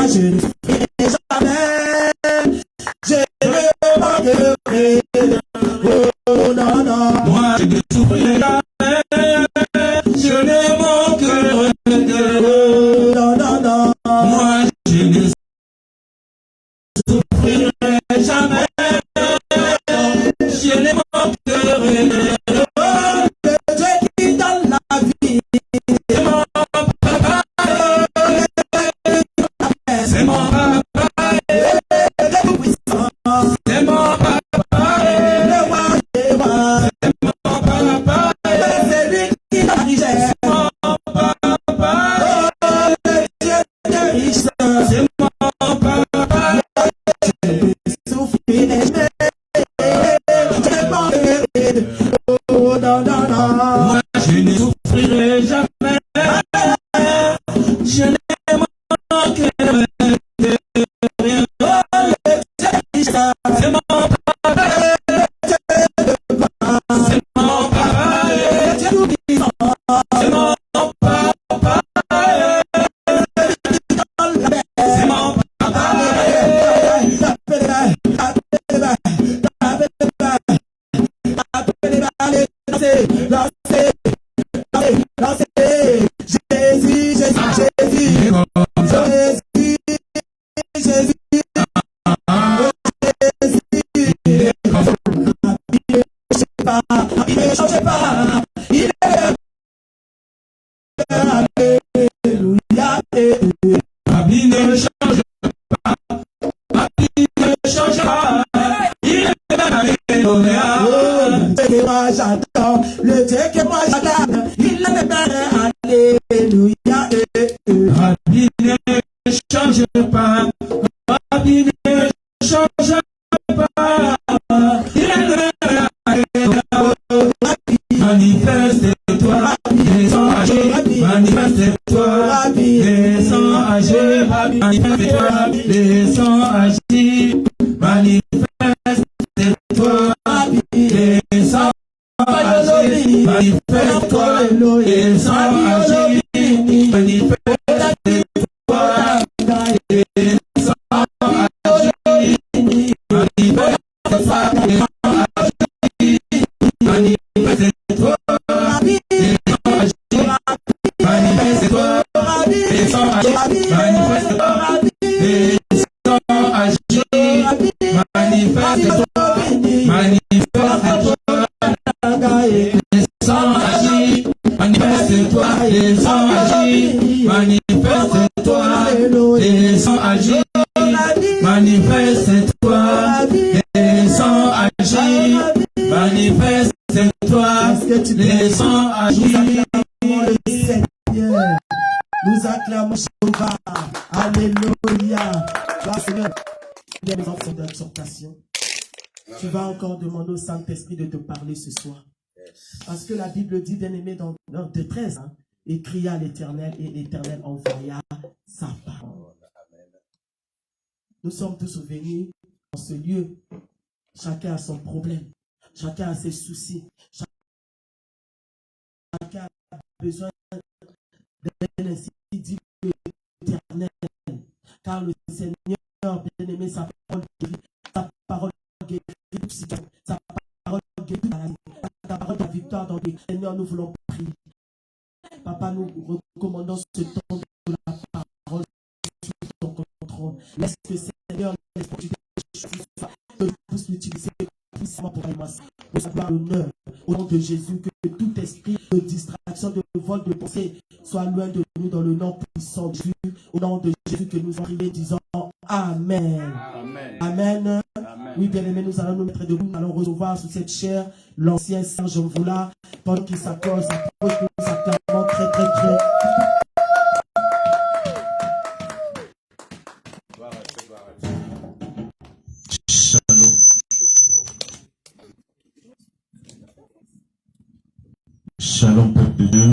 Jésus. Je ne manquerai moi. C'est mon papa. C'est lui qui m'a richesse. C'est mon papa. Oh, le Dieu de richesse. C'est mon papa. J'ai souffert et j'ai manqué. Oh, non, non, non. Moi, je ne souffrirai jamais. Je n'ai manqué de rien. Oh, le Dieu de richesse. C'est mon papa. C'est mon papa. C'est mon papa. C'est mon papa. Jésus, Jésus, Jésus, Jésus, il ne change pas, il est alléluia, il ne change pas, il ne change pas, il est alléluia. Le Dieu que moi j'adore, le Dieu que moi j'adore, il est alléluia. Il ne change pas, il ne change pas, il est manifeste-toi, descends agir, manifeste-toi, descends agir, manifeste-toi, descends agir, manifeste-toi, descends agir, manifeste-toi, descends agir, manifeste-toi, descends manifeste-toi, manifeste-toi, descends agir, manifeste-toi, descends agir, manifeste-toi, manifeste-toi, descends agir, manifeste-toi, descends agir, manifeste-toi, descends agir, manifeste-toi, descends agir, manifeste-toi, descends agir. Le Seigneur, nous acclamons Jéhovah. Alléluia. Seigneur, il y a des enfants d'exhortation. Tu vas encore demander au Saint-Esprit de te parler ce soir. Parce que la Bible dit, bien aimé, dans 13, hein, et cria à l'Éternel, et l'Éternel envoya sa parole. Nous sommes tous venus dans ce lieu. Chacun a son problème. Chacun a ses soucis. Chacun a besoin d'un ainsi dit l'Éternel. Car le Seigneur, bien aimé, sa parole guérit. Sa parole guérit tout si sa parole guérit toute maladie. Ta parole de victoire dans les Seigneur, nous voulons prier. Papa, nous recommandons ce temps de la parole sous ton contrôle. Laisse que Seigneur, l'Esprit de Jésus, que nous puissions l'utiliser puissamment pour recevoir l'honneur au nom de Jésus, que tout esprit de distraction, de vol, de pensée soit loin de nous dans le nom puissant de Jésus, au nom de Jésus que nous avons prié disant Amen. Amen. Amen. Amen. Oui, bien aimé, nous allons nous mettre debout, nous allons recevoir sous cette chair l'ancien Serge Mvoula, pendant qu'il s'accorde, s'approche, nous acclamons très très très. Shalom. Shalom, peuple de Dieu.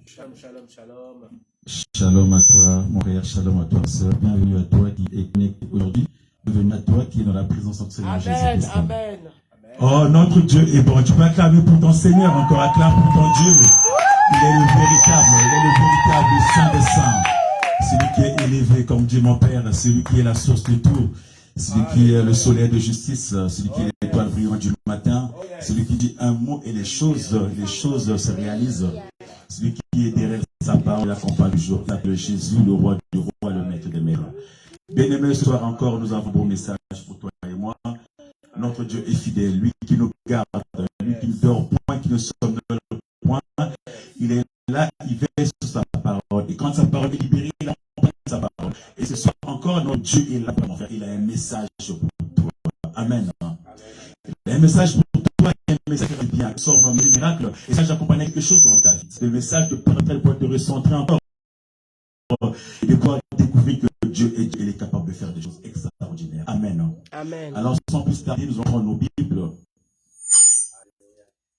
Shalom, shalom, shalom. Shalom à toi, mon frère. Shalom à toi, sœur. Bienvenue à toi qui est connecté aujourd'hui. Bienvenue à toi qui est dans la présence de Seigneur Jésus-Christ. Amen. Oh, notre Dieu est bon. Tu peux acclamer pour ton Seigneur. Encore acclame pour ton Dieu. Il est le véritable Saint des Saints. Celui qui est élevé comme Dieu mon Père. Celui qui est la source de tout. Celui qui est le soleil de justice, celui qui est l'étoile brillante du matin, celui qui dit un mot et les choses se réalisent. Celui qui est derrière sa parole, l'accompagne du jour, l'appelle Jésus, le roi du roi, le maître des maîtres. Bien-aimé, ce soir encore, nous avons un beau message pour toi et moi. Notre Dieu est fidèle, lui qui nous garde, lui qui ne dort point, qui ne somnole point. Il est là, il veille sur sa parole. Et quand sa parole est libérée, il accompagne sa parole. Et ce soir encore, notre Dieu est là pour mon frère. Il a un message pour toi. Amen. Il a un message pour toi Bien-aimé, ça fait bien. Somme des miracles. Et ça, j'accompagne quelque chose dans ta vie. C'est le message de parental pour te recentrer encore. Et de pouvoir découvrir que Dieu est Dieu, il est capable de faire des choses extraordinaires. Amen. Amen. Alors, sans plus tarder, nous allons prendre nos Bibles.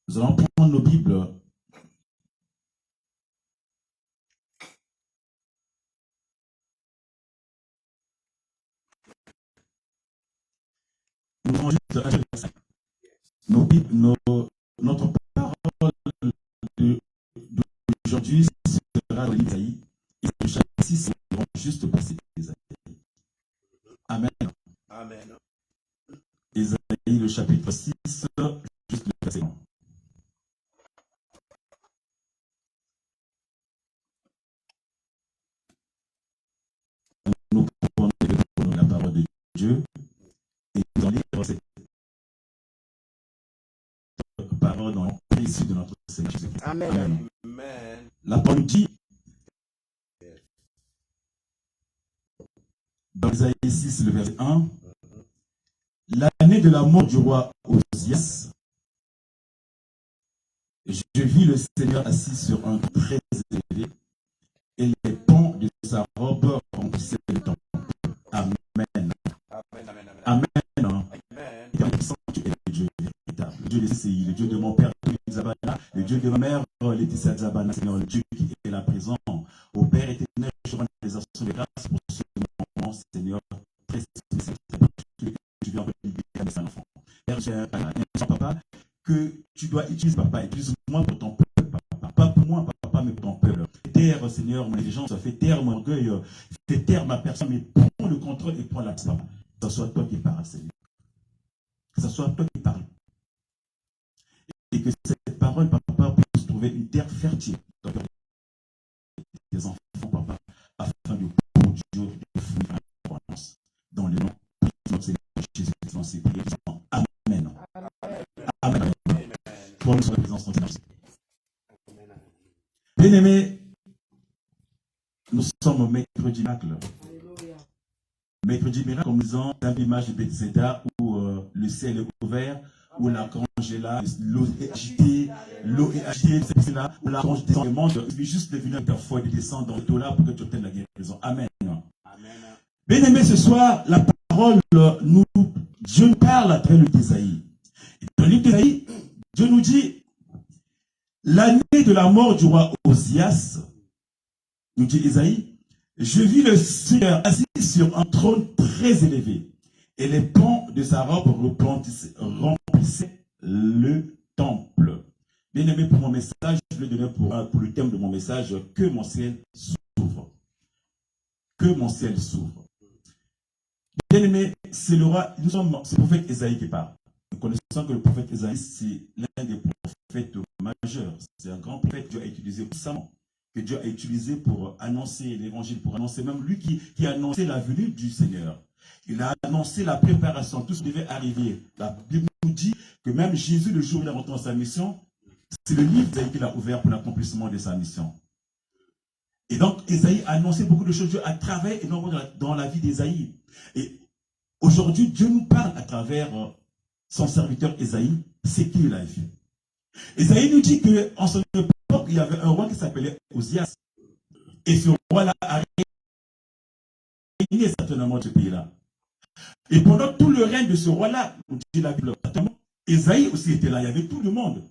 Nous allons prendre nos Bibles. Nous allons juste un verset. Nos Bibles, notre parole d'aujourd'hui sera dans l'Isaïe. Et le chapitre 6, nous allons juste passer l'Isaïe. Amen. Amen. Isaïe, le chapitre 6, juste le verset 1. Nous pouvons lire la parole de Dieu et nous allons lire cette parole dans l'issue de notre Seigneur Jésus-Christ. Amen. Amen. La parole dit dans Isaïe 6, le verset 1, l'année de la mort du roi Osias, je vis le Seigneur assis sur un trône très élevé et les pans de sa robe remplissaient le temple. Amen. Amen. Amen. Amen. Et en puissant, tu es le Dieu véritable. Le Dieu des CCI, le Dieu de mon père, Zabana, le Dieu de ma mère, Laetitia Zabana, Seigneur, le Dieu qui est là présent. Au Père éternel, je rends les actions de grâce pour ce moment, Seigneur, très spécial. Tu viens de libérer mes enfants. Père, j'ai un papa que tu dois utiliser, papa, utilise-moi pour ton peuple, papa. Pas pour moi, papa, mais pour ton peuple. Fais taire, Seigneur, mon intelligence, fais taire mon orgueil, fais taire ma personne, mais prends le contrôle et prends la place, papa. Que ce soit toi qui parles, Seigneur. Que ce soit toi qui parles. Et que cette parole, papa, puisse trouver une terre fertile dans le cœur des enfants, papa, afin de produire des fruits à l'abondance. Dans le nom de notre Seigneur Jésus-Christ, dans ses prières. Amen. Amen. Pour nous, sur la présence de notre Seigneur. Bien-aimés, nous sommes au mercredi miracle. Mercredi miracle, comme nous disons, c'est l'image de Bethsaida où le ciel est ouvert, où l'archange est là, l'eau est agitée, c'est là, où l'archange descend et monte. Il suffit juste de venir avec ta foi et de descendre dans le dos là pour que tu obtiennes la guérison. Amen. Bien-aimés, ce soir, la parole, Dieu nous parle à travers le livre d'Isaïe. Dans le livre d'Isaïe, Dieu nous dit, l'année de la mort du roi Osias, nous dit Isaïe, je vis le Seigneur assis sur un trône très élevé, et les pans de sa robe remplissaient le temple. Bien aimé, pour mon message, je vais donner pour le thème de mon message, que mon ciel s'ouvre. Que mon ciel s'ouvre. Bien aimé, c'est le prophète Isaïe qui parle. Nous connaissons que le prophète Isaïe, c'est l'un des prophètes majeurs. C'est un grand prophète que Dieu a utilisé puissamment, que Dieu a utilisé pour annoncer l'évangile, pour annoncer même lui qui a annoncé la venue du Seigneur. Il a annoncé la préparation, tout ce qui devait arriver. La Bible nous dit que même Jésus, le jour où il est rentré dans sa mission, c'est le livre d'Isaïe qu'il a ouvert pour l'accomplissement de sa mission. Et donc, Isaïe a annoncé beaucoup de choses. Dieu a travaillé énormément dans la vie d'Isaïe. Et aujourd'hui, Dieu nous parle à travers son serviteur Isaïe, c'est qui il a vu. Isaïe nous dit qu'en son époque, il y avait un roi qui s'appelait Osias. Et ce roi-là a régné certainement ce pays-là. Et pendant tout le règne de ce roi-là, nous dit la Bible, Isaïe aussi était là, il y avait tout le monde.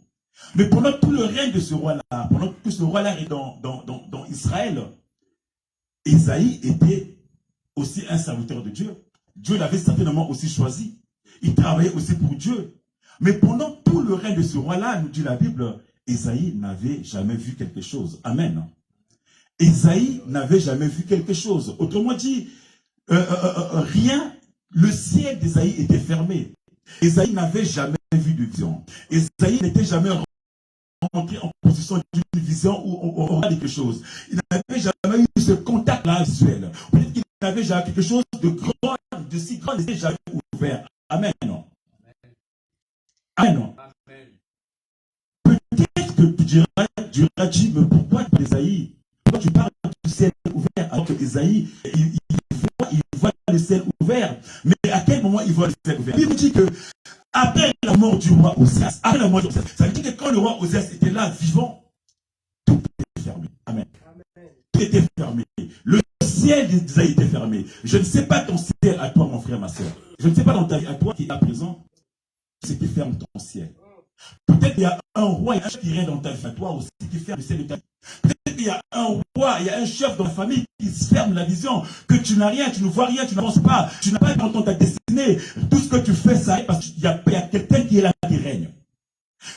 Mais pendant tout le règne de ce roi-là, pendant que ce roi-là est dans Israël, Isaïe était aussi un serviteur de Dieu. Dieu l'avait certainement aussi choisi. Il travaillait aussi pour Dieu. Mais pendant tout le règne de ce roi-là, nous dit la Bible, Isaïe n'avait jamais vu quelque chose. Amen. Isaïe n'avait jamais vu quelque chose. Autrement dit, rien, le ciel d'Isaïe était fermé. Isaïe n'avait jamais vu de vision. Isaïe n'était jamais rentré en position d'une vision ou on aura quelque chose. Il n'avait jamais eu ce contact-là visuel. Peut-être qu'il n'avait jamais quelque chose de grand, de si grand, n'était jamais ouvert. Amen. Amen. Peut-être que tu diras, mais pourquoi Isaïe, pourquoi tu parles du ciel ouvert alors que Isaïe, il voit le ciel ouvert. Mais à quel moment il voit le ciel ouvert? Il nous dit que Après la mort du roi Osias, ça veut dire que quand le roi Osias était là, vivant, tout était fermé. Amen. Tout était fermé. Le ciel d'Isaïe était fermé. Je ne sais pas ton ciel à toi, mon frère, ma soeur. Je ne sais pas dans ta vie à toi qui est à présent, ce qui ferme ton ciel. Peut-être qu'il y a un roi et un chef qui règne dans ta vie à toi aussi, qui ferme le ciel de ta vie. Peut-être qu'il y a un roi, il y a un chef dans la famille qui se ferme la vision, que tu n'as rien, tu ne vois rien, tu n'avances pas, tu n'as pas dans ta destinée. Tout ce que tu fais, ça est parce qu'il y a quelqu'un qui est là, qui règne.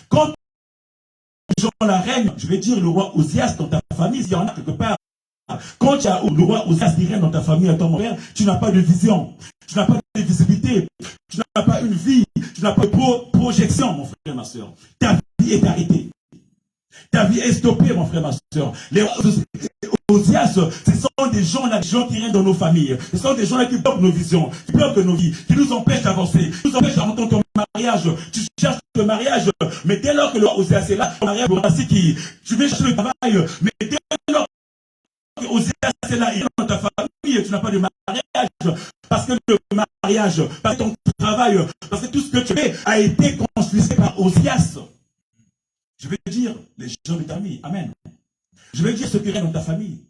Quand les gens la règne, je vais dire le roi Osias dans ta famille, s'il y en a quelque part, quand il y a le roi Osias qui règne dans ta famille, à ton frère, tu n'as pas de vision, tu n'as pas de visibilité, tu n'as pas une vie, tu n'as pas de projection, mon frère et ma soeur. Ta vie est arrêtée. Ta vie est stoppée, mon frère et ma soeur. Les Osias, ce sont des gens là, des gens qui règnent dans nos familles. Ce sont des gens là qui bloquent nos visions, qui bloquent nos vies, qui nous empêchent d'avancer, qui nous empêchent d'entrer ton mariage. Tu cherches le mariage, mais dès lors que le roi Osias est là, ton mariage c'est qui tu veux chercher le travail, mais dès lors que Osias est là, il est dans ta famille, tu n'as pas de mariage, parce que le mariage, parce que ton travail, parce que tout ce que tu fais a été construit par Osias. Je vais te dire, les gens de ta vie, amen. Je vais dire ce qui règne dans ta famille.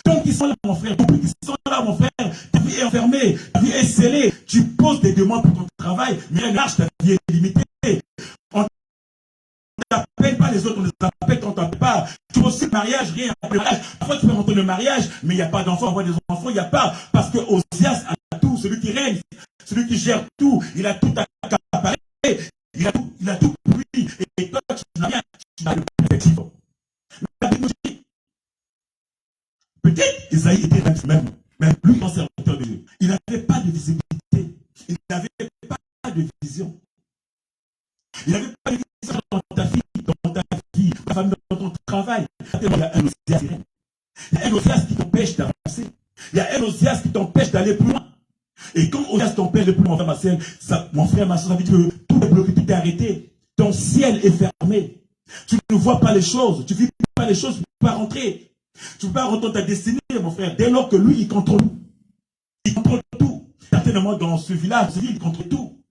Donc ils sont là, mon frère, donc ils sont là, mon frère, ta vie est enfermée, ta vie est scellée, tu poses des demandes pour ton travail, mais elle lâche, ta vie est limitée. On ne t'appelle pas les autres, on les appelle quand on ne t'appelle pas. Tu veux aussi le mariage, rien. Parfois tu peux rentrer le mariage, mais il n'y a pas d'enfants, avoir des enfants, il n'y a pas. Parce que Osias a tout, celui qui règne, celui qui gère tout, il a tout accaparé, il a tout pour lui. Et toi, tu n'as rien, tu n'as le perspective. La Bible dit, peut-être Isaïe était même lui, grand serviteur de Dieu. Il n'avait pas de visibilité, il n'avait pas de vision. Il n'avait pas de vision dans ta vie, dans ta famille, dans ton travail. Il y a un Osias qui règne. Il y a un Osias qui t'empêche d'avancer. Il y a un Osias qui t'empêche d'aller plus loin. Et quand Osias t'empêche de plus loin, mon frère, ma soeur, ça veut dire que tout est bloqué, tout est arrêté. Ton ciel est fermé. Tu ne vois pas les choses, tu ne vis pas les choses, tu ne peux pas rentrer. Tu ne peux pas rentrer dans ta destinée, mon frère. Dès lors que lui, il contrôle tout. Il contrôle tout. Certainement dans ce village, il contrôle tout.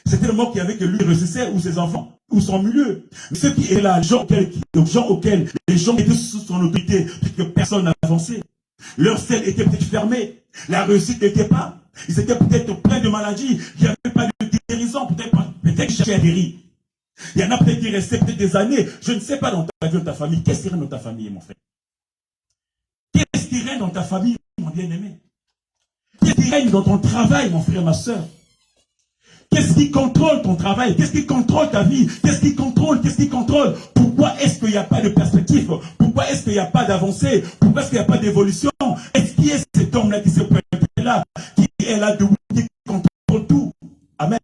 C'était le mot qu'il y avait que lui réussissait, ou ses enfants, ou son milieu. Mais ceux qui étaient là, les gens auxquels les gens étaient sous son autorité, puisque personne n'a avancé. Leur ciel était peut-être fermé. La réussite n'était pas. Ils étaient peut-être pleins de maladies. Il n'y avait pas de guérison. Peut-être qu'ils cherchaient à guérir. Il y en a peut-être qui restaient peut-être des années. Je ne sais pas dans ta vie, dans ta famille. Qu'est-ce qui règne dans ta famille, mon frère? Qu'est-ce qui règne dans ta famille, mon bien-aimé? Qu'est-ce qui règne dans ton travail, mon frère, ma soeur? Qu'est-ce qui contrôle ton travail? Qu'est-ce qui contrôle ta vie? Qu'est-ce qui contrôle? Qu'est-ce qui contrôle? Pourquoi est-ce qu'il n'y a pas de perspective? Pourquoi est-ce qu'il n'y a pas d'avancée? Pourquoi est-ce qu'il n'y a pas d'évolution? Est-ce qu'il y a cet homme-là qui s'est pointé là, qui est là debout, qui contrôle tout? Amen.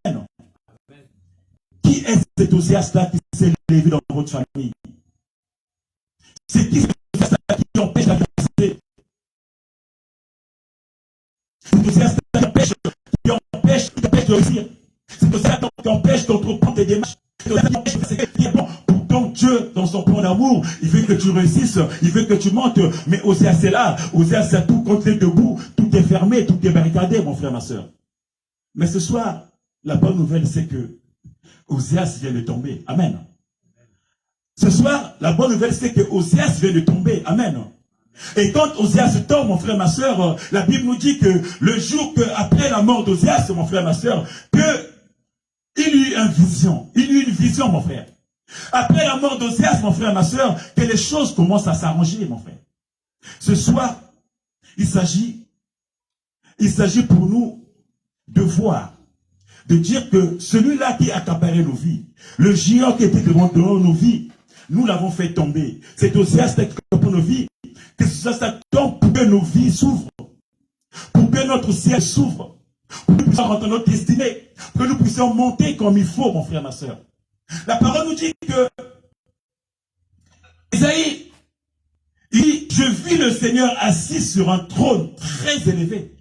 Qui est cet Osias-là qui s'est levé dans votre famille? C'est qui cet Osias-là qui empêche d'avancer? C'est Osias-là qui empêche de réussir. C'est Osias qui empêche d'entreprendre des démarches. C'est Osias qui empêche de faire ce qui est bon. Pourtant, Dieu, dans son plan d'amour, il veut que tu réussisses, il veut que tu montes. Mais Osias est là. Osias a tout quand tu es debout. Tout est fermé, tout est barricadé, mon frère, ma soeur. Mais ce soir, la bonne nouvelle, c'est que Osias vient de tomber. Amen. Ce soir, la bonne nouvelle, c'est que Osias vient de tomber. Amen. Et quand Osias tombe, mon frère, ma soeur, la Bible nous dit que le jour après la mort d'Osias, mon frère, ma soeur, il eut une vision. Il eut une vision, mon frère. Après la mort d'Osias, mon frère, ma soeur, que les choses commencent à s'arranger, mon frère. Ce soir, il s'agit pour nous de voir, de dire que celui-là qui accaparait nos vies, le géant qui était devant nos vies, nous l'avons fait tomber. C'est Osias qui accaparait nos vies, que ça tombe pour que nos vies s'ouvrent, pour que notre ciel s'ouvre, pour que nous puissions rentrer dans notre destinée, pour que nous puissions monter comme il faut, mon frère, ma soeur. La parole nous dit que Isaïe, il dit, je vis le Seigneur assis sur un trône très élevé.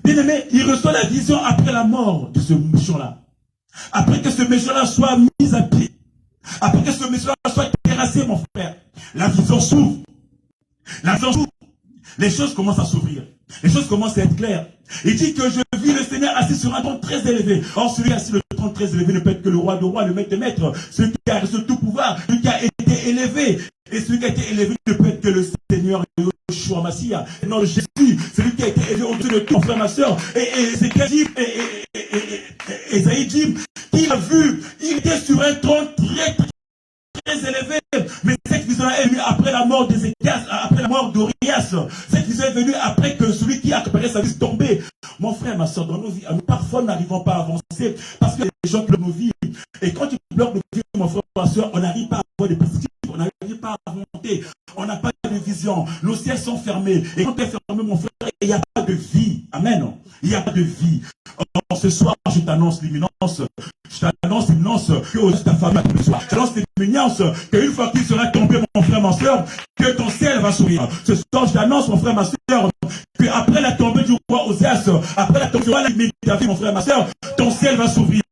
Bien-aimé, il reçoit la vision après la mort de ce méchant-là. Après que ce méchant-là soit mis à pied. Après que ce méchant-là soit terrassé, mon frère. La vision s'ouvre. La vision s'ouvre. Les choses commencent à s'ouvrir. Les choses commencent à être claires. Il dit que je vis le Seigneur assis assis sur un trône très élevé. Or, celui assis sur le trône très élevé ne peut être que le roi de rois, le maître de maîtres, celui qui a reçu tout pouvoir, celui qui a été élevé. Et celui qui a été élevé ne peut être que le Seigneur Yeshua Mashiach. Non, Jésus, celui qui a été élevé au-dessus de tout, mon frère, ma soeur. Et c'est Esaïe dit qu'il a vu, il était sur un trône très élevé. Mais cette vision-là est venue après la mort d'Ézéchias, après la mort d'Orias. Cette vision est venue après que celui qui a préparé sa vie est tombé. Mon frère, ma soeur, dans nos vies, nous parfois n'arrivons pas à avancer parce que les gens bloquent nos vies. Et quand tu bloques nos vies, mon frère, ma soeur, on n'arrive pas à avoir des perspectives, on n'arrive pas à remonter, on n'a pas de vision, nos ciels sont fermés. Et quand tu es fermé, mon frère, il n'y a pas de vie. Amen. Il n'y a pas de vie. Or, ce soir, je t'annonce l'imminence. Je t'annonce l'imminence que aussi ta famille a besoin. Je t'annonce l'imminence qu'une fois qu'il sera tombé, mon frère, ma soeur, que ton ciel va s'ouvrir. Ce soir, je t'annonce, mon frère, ma soeur, qu'après la tombée du roi Osias, après la tombée du roi David, mon frère, ma soeur, ton ciel va s'ouvrir.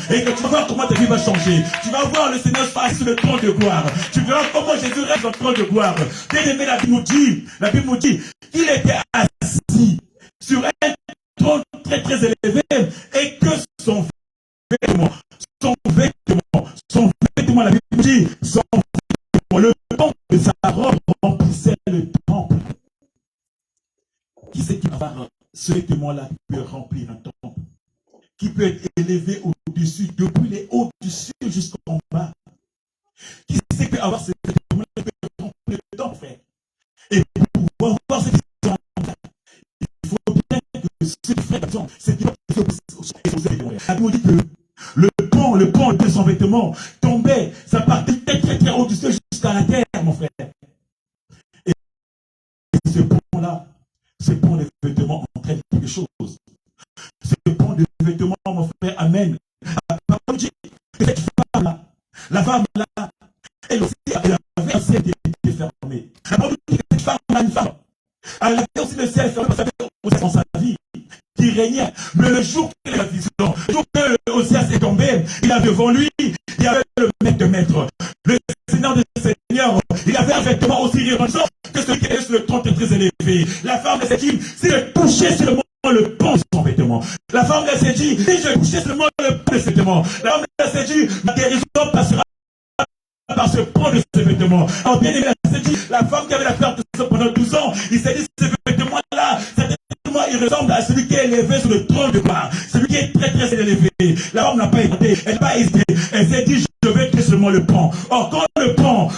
Et que tu vas voir comment ta vie va changer. Tu vas voir le Seigneur assis sur le trône de gloire. Tu verras comment Jésus reste sur le trône de gloire. Bien aimé, la Bible nous dit qu'il était assis sur un trône très élevé et que son vêtement, la Bible dit, son vêtement, le pan de sa robe remplissait le temple. Qui c'est qui va avoir ce vêtement-là qui peut remplir un temple? Qui peut être élevé au-dessus, depuis les hauts du ciel jusqu'en bas? Qui c'est qui peut avoir ce vêtement-là qui peut remplir le temple, frère? Et pour pouvoir voir ce qui se passe, il faut bien que ce frère, c'est qui va la Bible dit que le pont de son vêtement tombait, ça partait très haut du ciel jusqu'à la terre, mon frère. Et ce pont-là, ce pont de vêtements entraîne quelque chose. Ce pont de vêtements, mon frère, amène. Cette femme-là, la femme-là, elle aussi, elle avait un ciel qui était fermé. La Bible dit que cette femme-là, une femme, elle avait aussi le ciel fermé, parce qu'elle avait dans sa vie qui régnait. Mais le jour qu'il a la vision, le jour que Osias est tombé, il avait devant lui, il y avait le maître de maître, le Seigneur des Seigneurs. Il avait un vêtement aussi rayonnant que celui qui est sur le trône très élevé. La femme s'est dit, si je touchais seulement le pan de son vêtement. La femme s'est dit, si je touchais seulement le pan de ses vêtements. La femme s'est dit, ma guérison passera par ce pan de ses vêtements. Alors bien aimé, elle s'est dit, la femme qui avait la peur de ça pendant 12 ans, il s'est dit, ce vêtement-là, il ressemble à celui qui est élevé sur le trône de gloire, celui qui est très élevé. La femme n'a pas hésité, elle n'a pas hésité, elle s'est dit, je vais toucher seulement le pan. Or, quand le pan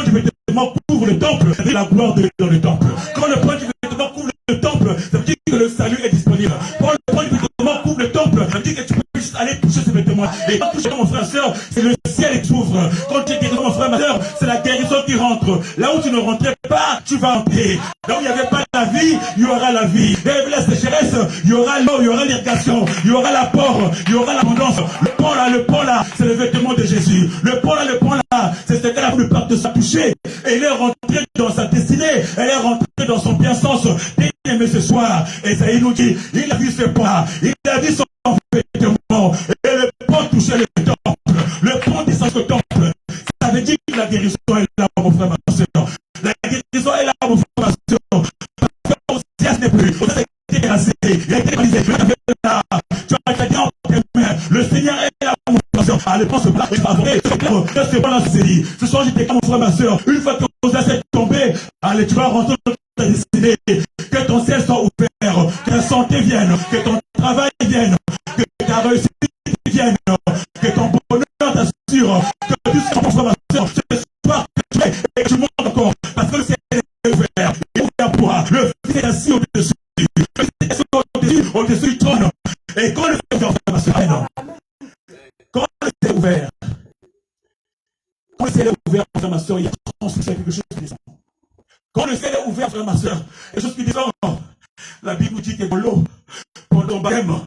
du vêtement couvre le temple, c'est la gloire de dans le temple. Quand le pan du vêtement couvre le temple, ça veut dire que le salut est disponible. Quand le pan du vêtement couvre le temple, ça veut dire que tu peux juste aller toucher ce vêtement. Et quand tu touches mon frère et soeur, c'est le ciel qui s'ouvre. Quand tu es guéri, mon frère, ma soeur, c'est la guérison qui rentre. Là où tu ne rentrais pas, tu vas entrer. Là où il n'y avait pas la vie, il y aura la vie. Là où il y avait la sécheresse, il y aura l'eau, il y aura l'irrigation, il y aura l'apport, il y aura l'abondance. Le pont là, c'est le vêtement de Jésus. Le pont là, c'est ce qu'elle a voulu de sa toucher. Et il est rentré dans sa destinée, elle est rentrée dans son bien sens. Bien aimé ce soir, et ça il nous dit, il a vu ce pont, il a vu son vêtement, et le pont touchait le temple. Le pont descend au temple. Ça veut dire que la guérison est là, mon frère, ma soeur. La guérison est là, mon frère, ma soeur. Parce que Osias n'est plus. Osias a été terrassé. Il a été brisé. Tu as dit en témoin. Le Seigneur est là, mon frère, ma soeur. Allez, prends ce plat. Je vais avancer. C'est bon, là, c'est dit. Ce soir, j'étais comme mon frère, ma soeur. Une fois que Osias est tombé, allez, tu vas rentrer dans ta destinée. Que ton ciel soit ouvert. Que ta santé vienne. Que ton travail vienne. Que ta réussite vienne. Que ton bonheur t'assure. Que tu sois mon frère, ma soeur. Ce soir, que tu es et que tu montes encore. Parce que le ciel est ouvert. Il est ouvert pour toi. Le Fils est assis au-dessus. Le Fils est assis au-dessus du trône. Et quand le ciel est ouvert, ma soeur, quand le ciel est ouvert, quand le ciel est ouvert, frère, ma soeur, il y a quelque chose qui descend. Quand le ciel est ouvert, frère, ma soeur, il y a quelque chose qui descend. La Bible nous dit que dans l'eau, pendant baptême,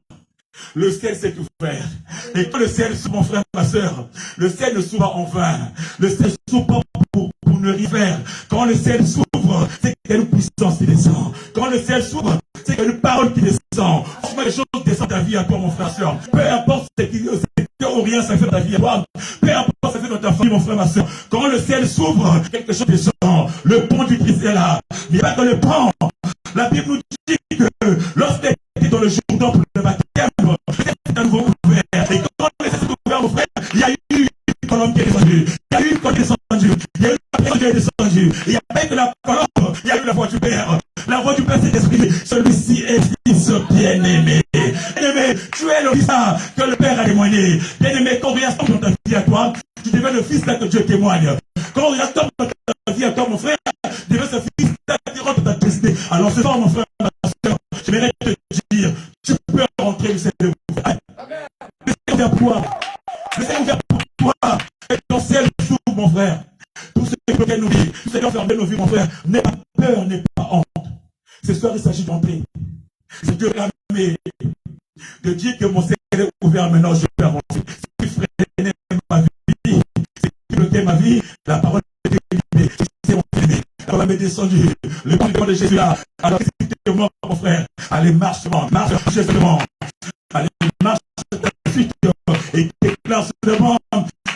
le ciel s'est ouvert. Et quand le ciel s'ouvre, mon frère, ma soeur, le ciel ne s'ouvre en vain. Le ciel s'ouvre pas pour une rivière. Quand le ciel s'ouvre, c'est qu'il y a une puissance qui descend. Quand le ciel s'ouvre, c'est qu'il y a une parole qui descend. Franchement, les choses descendent ta vie à toi, mon frère, soeur. Peu importe ce qui ou rien ça fait dans ta vie à toi. Peu importe ce que ça fait dans ta famille, mon frère, ma soeur. Quand le ciel s'ouvre, quelque chose descend. Le pont du Christ est là. Il n'y a pas que le pont. La Bible nous dit que lorsqu'elle était dans le Jourdain pour le baptême, celui-ci est fils bien-aimé. Bien-aimé, tu es le fils que le Père a témoigné. Bien-aimé, quand on regarde dans ta vie à toi, tu deviens le fils là que Dieu témoigne. Quand on regarde dans ta vie à toi, mon frère, tu deviens ce fils là qui rentre dans ta destinée. Alors ce soir, mon frère, ma soeur, j'aimerais te dire, tu peux rentrer, le Seigneur ouvert. Le Seigneur ouvert pour toi. Le Seigneur ouvert pour toi. Et ton ciel s'ouvre, mon frère. Tout ce qui bloquait nos vies, tout ce qui a fermé nos vies, mon frère, n'aie pas peur, n'aie pas honte. Ce soir, il s'agit d'entrer. C'est de clamer, de dire que mon ciel est ouvert maintenant, je peux avancer. Ce qui freinait ma vie, ce qui bloquait ma vie, la parole est libérée. C'est mon aimé. La parole est descendue. Le nom de Jésus là. Alors, c'était moi, mon frère. Allez, marche seulement, marche seulement. Allez, marche suite et déclare seulement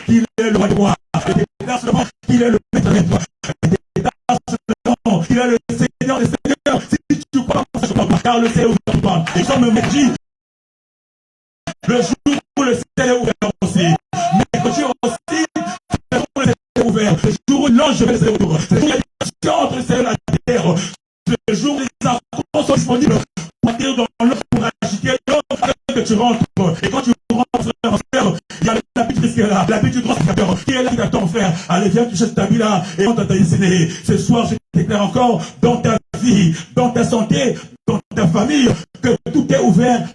qu'il est le roi de roi. Et déclare seulement qu'il est le maître des rois. Et déclare seulement qu'il est le Seigneur des seigneurs. Si tu crois, car le ciel est ouvert pour toi. Et comme me dit, le jour où le ciel est ouvert aussi, mais que tu aussi, le jour où le ciel est ouvert, le jour où l'ange va le retour, le jour où il y a une discussion entre le ciel et la terre, le jour où les enfants sont disponibles pour atterrir dans l'eau, pour agiter l'eau, que tu rentres. Et quand tu rentres, frère, il y a la petite qui est là, la petite grosse qui est là, qui t'attend, frère. Allez, viens toucher ta vie là, et rentre dans ta destinée. Ce soir, je déclare encore, dans ta vie, dans ta santé, dans ta famille, que tout est ouvert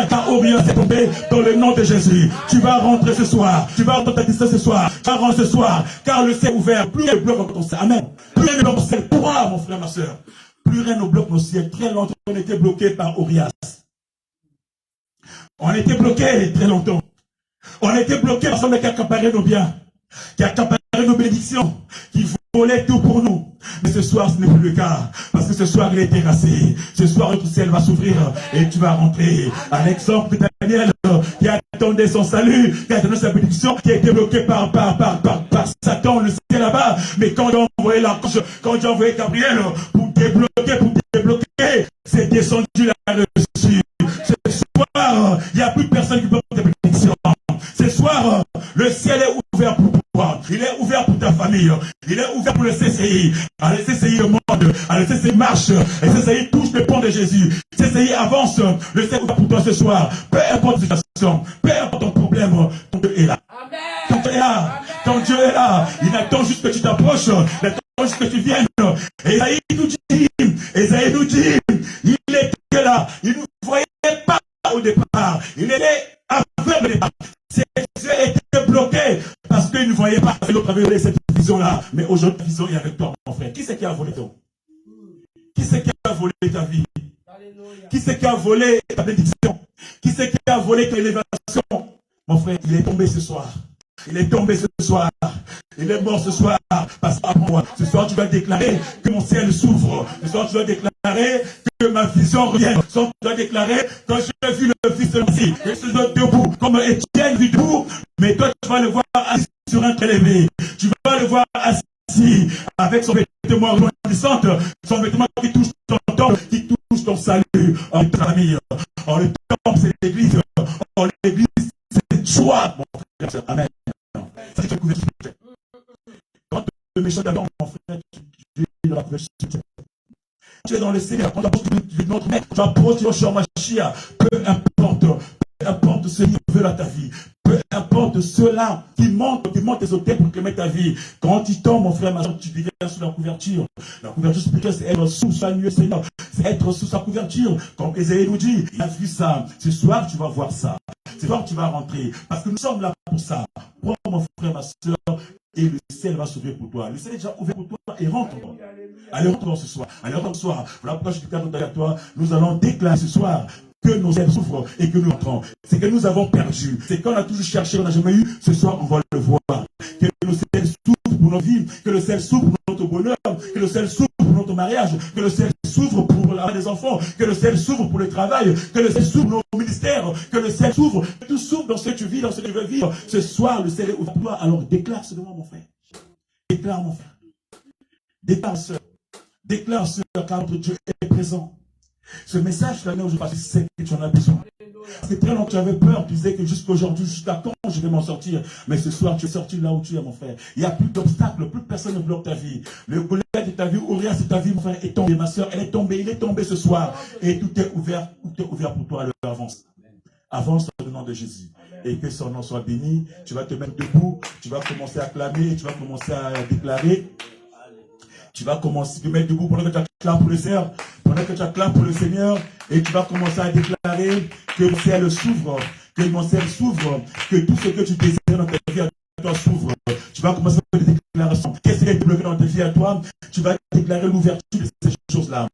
car Orient s'est tombé dans le nom de Jésus. Tu vas rentrer ce soir, tu vas rentrer dans ta distance ce soir, tu vas rentrer ce soir, car le ciel est ouvert, plus rien ne bloque ton ciel. Amen. Plus rien ne bloque ton ciel. Pourquoi, mon frère, ma soeur? Plus rien ne bloque nos ciels. Très longtemps, on était bloqué par Orias. On était bloqué très longtemps. On était bloqué parce qu'on a accaparé nos biens, qui a accaparé nos bénédictions, qui volait tout pour nous. Mais ce soir, ce n'est plus le cas. Parce que ce soir, il est terrassé. Ce soir, notre ciel va s'ouvrir et tu vas rentrer. À l'exemple de Daniel, qui attendait son salut, qui attendait sa bénédiction, qui a été bloqué par Satan, le ciel là-bas. Mais quand Dieu a envoyé l'ange, quand Dieu a envoyé Gabriel pour débloquer, c'est descendu là-dessus. Ce soir, il n'y a plus personne qui bloque ta bénédiction. Ce soir, le ciel est ouvert pour toi. Il est ouvert pour ta famille. Il est ouvert pour le CCI. Le CCI le monde. Le CCI marche. Le CCI touche le pont de Jésus. Le CCI avance. Le ciel est ouvert pour toi ce soir. Peu importe la situation, peu importe ton problème, ton Dieu est là. Ton Dieu est là. Ton Dieu est là. Il attend juste que tu t'approches. Il attend juste que tu viennes. Esaïe nous dit, il était là. Il ne nous voyait pas au départ. Il était aveugle au départ. Ses yeux étaient bloqués parce qu'il ne voyait pas. L'autre avait volé cette vision-là. Mais aujourd'hui, la vision est avec toi, mon frère. Qui c'est qui a volé toi? Qui c'est qui a volé ta vie? Qui c'est qui a volé ta bénédiction? Qui c'est qui a volé ton élévation? Mon frère, il est tombé ce soir. Il est tombé ce soir. Il est mort ce soir. Parce que moi, ce soir, tu vas déclarer que mon ciel s'ouvre. Ce soir, tu vas déclarer que ma vision revienne. Ce soir, tu vas déclarer quand j'ai vu le fils de Messie, je suis debout, comme Étienne vit debout. Mais toi, tu vas le voir assis sur un élevé. Tu vas le voir assis avec son vêtement resplendissant, son vêtement qui touche ton temple, qui touche ton salut. En ta famille. En le temple, c'est l'église. En l'église, c'est joie, mon frère. Amen. C'est une couverture. Quand le méchant d'abord, mon frère, tu es dans la couverture. Tu es dans le Seigneur. Quand tu approches de notre maître, tu approches de Yoshua Mashiach. Peu importe ce qui veut à ta vie. Peu importe ceux-là qui montent tes hôtels pour clamer ta vie. Quand tu tombes, mon frère, ma soeur, tu deviens sous la couverture. La couverture spirituelle, c'est être sous sa nuée, Seigneur. C'est être sous sa couverture. Comme Ésaïe nous dit, il a vu ça. Ce soir, tu vas voir ça. Ce soir, tu vas rentrer. Parce que nous sommes là pour ça. Prends, mon frère, ma soeur, et le ciel va s'ouvrir pour toi. Le ciel est déjà ouvert pour toi et rentre. Allez, rentre ce soir. Allez, rentre ce soir. Voilà pourquoi je déclare à toi. Nous allons déclarer ce soir que nos ciels s'ouvrent et que nous entrons. C'est que nous avons perdu. C'est qu'on a toujours cherché, on n'a jamais eu. Ce soir, on va le voir. Que le ciel s'ouvre pour nos vies. Que le ciel s'ouvre pour notre bonheur. Que le ciel s'ouvre pour notre mariage. Que le ciel s'ouvre pour la des enfants. Que le ciel s'ouvre pour le travail. Que le ciel s'ouvre pour nos ministères. Que le ciel s'ouvre. Que tout s'ouvre dans ce que tu vis, dans ce que tu veux vivre. Ce soir, le ciel est ouvert pour toi. Alors déclare seulement, mon frère. Déclare, mon frère. Déclare, sœur. Déclare, sœur, car notre Dieu est présent. Ce message, là, je sais que tu en as besoin. Parce que très longtemps, tu avais peur. Tu disais que jusqu'à aujourd'hui, jusqu'à quand je vais m'en sortir. Mais ce soir, tu es sorti là où tu es, mon frère. Il n'y a plus d'obstacles. Plus personne ne bloque ta vie. Le collègue de ta vie, ou rien de ta vie, mon frère, est tombé, ma soeur, elle est tombée, il est tombé ce soir. Et tout est ouvert pour toi. Alors avance. Avance dans le nom de Jésus. Et que son nom soit béni. Tu vas te mettre debout, tu vas commencer à clamer, tu vas commencer à déclarer. Tu vas commencer à te mettre debout pendant que tu acclames pour le Seigneur. Pendant que tu acclames pour le Seigneur. Et tu vas commencer à déclarer que mon ciel s'ouvre. Que mon ciel s'ouvre. Que tout ce que tu désires dans ta vie à toi s'ouvre. Tu vas commencer à faire des déclarations. Qu'est-ce qui est bloqué dans ta vie à toi? Tu vas déclarer l'ouverture de ces choses-là.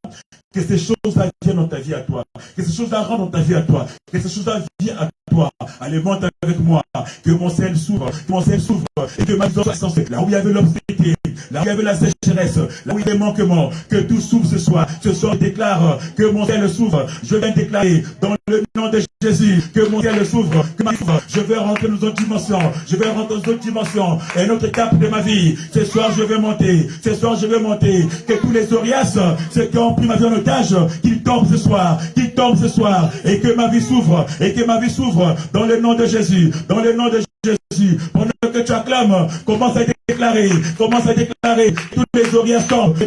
Que ces choses-là viennent dans ta vie à toi. Que ces choses-là rentrent dans ta vie à toi. Que ces choses-là viennent à toi. Allez, monte avec moi. Que mon ciel s'ouvre. Que mon ciel s'ouvre. Et que ma vie soit sensée. Là où il y avait l'obscurité. Là où il y avait la sécheresse. Là où il y a des manquements. Que tout s'ouvre ce soir. Ce soir, je déclare que mon ciel s'ouvre. Je viens déclarer dans le nom de Jésus que mon ciel s'ouvre. Que ma vie s'ouvre. Je vais rentrer dans une autre dimension. Je vais rentrer dans une autre dimension. Et une autre étape de ma vie. Ce soir, je vais monter. Ce soir, je vais monter. Que tous les orias, ceux qui ont pris ma vie en otage, qu'ils tombent ce soir. Qu'ils tombent ce soir. Et que ma vie s'ouvre. Et que ma vie s'ouvre. Dans le nom de Jésus. Dans le nom de Jésus. Pendant que tu acclames, commence à déclarer. Commence à déclarer. Tous les orias tombent. Et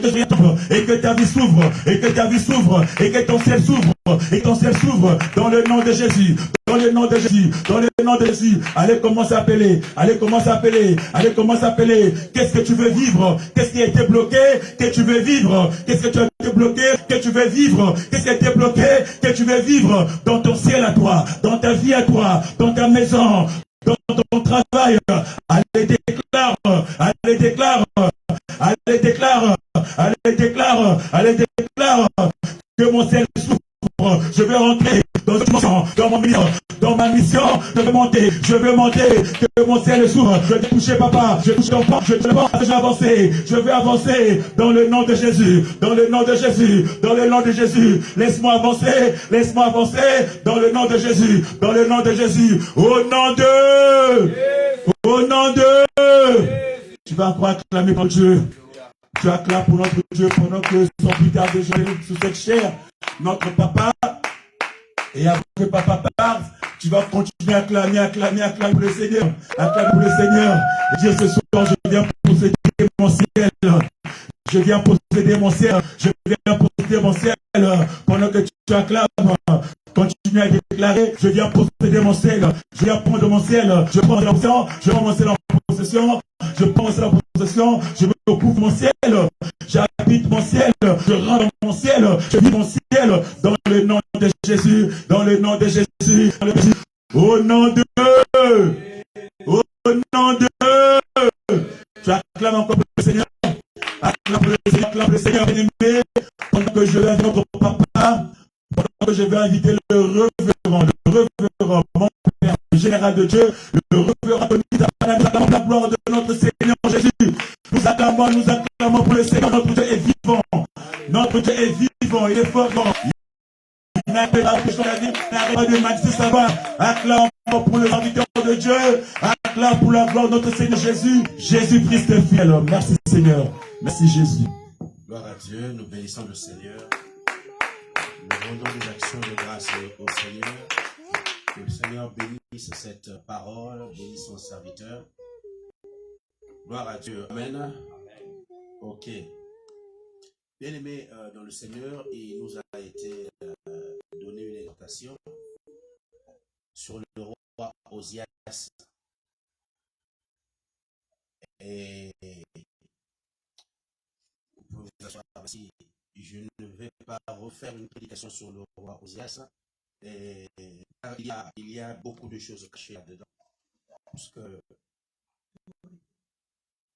que ta vie s'ouvre. Et que ta vie s'ouvre. Et que ton ciel s'ouvre. Et ton ciel s'ouvre. Dans le nom de Jésus. Dans le nom de Jésus. Dans le nom de Jésus. Allez, commence à appeler. Allez, commence à appeler. Allez, commence à appeler. Qu'est-ce que tu veux vivre? Qu'est-ce qui a été bloqué? Que tu veux vivre? Qu'est-ce que tu as été bloqué? Que tu veux vivre? Qu'est-ce qui a été bloqué? Que tu veux vivre dans ton ciel à toi, dans ta vie à toi, dans ta maison, dans ton travail. Allez, déclare. Allez, déclare. Allez, déclare. Allez, déclare. Allez, déclare. Que mon ciel s'ouvre. Je vais rentrer dans mon mission, dans ma mission, je vais monter, que mon ciel s'ouvre, je vais toucher papa, je vais toucher ton je vais avancer, je vais avancer dans le nom de Jésus, dans le nom de Jésus, dans le nom de Jésus, laisse-moi avancer, dans le nom de Jésus, dans le nom de Jésus, au nom de, tu vas encore acclamer pour Dieu. Tu acclames pour notre Dieu pendant que son plus tard déjeuner sous cette chair, notre papa, et avant que papa parte, tu vas continuer à acclamer pour le Seigneur, acclamer pour le Seigneur, et dire ce soir, je viens posséder mon ciel, je viens posséder mon ciel, pendant que tu acclames, continue à déclarer, je viens posséder mon ciel, je viens prendre mon ciel, je prends mon ciel en possession, je prends mon ciel en possession, je me recouvre mon ciel, j'habite mon ciel, je rentre dans mon ciel, je vis mon ciel, dans le nom de Jésus, dans le nom de Jésus, au nom de au nom de tu acclames encore pour le Seigneur, acclame le Seigneur bien-aimé, pendant que je vais avec notre papa, pendant que je vais inviter le reverend, mon Père, le général de Dieu, le reverend de la gloire de notre Seigneur Jésus. Nous acclamons pour le Seigneur, notre Dieu est vivant. Notre Dieu est vivant, il est fort. Il n'a pas de manifester sa voix. Acclame pour le serviteur de Dieu. Acclame pour la gloire de notre Seigneur Jésus. Jésus-Christ est fiel. Merci Seigneur. Merci Jésus. Gloire à Dieu, nous bénissons le Seigneur. Nous rendons des actions de grâce au Seigneur. Que le Seigneur bénisse cette parole, bénisse son serviteur. Gloire à Dieu. Amen. Ok. Bien-aimés dans le Seigneur, il nous a été donné une exhortation sur le roi Osias. Et vous pouvez vous asseoir ici. Je ne vais pas refaire une prédication sur le roi Osias. Et il y a beaucoup de choses cachées là-dedans. Parce que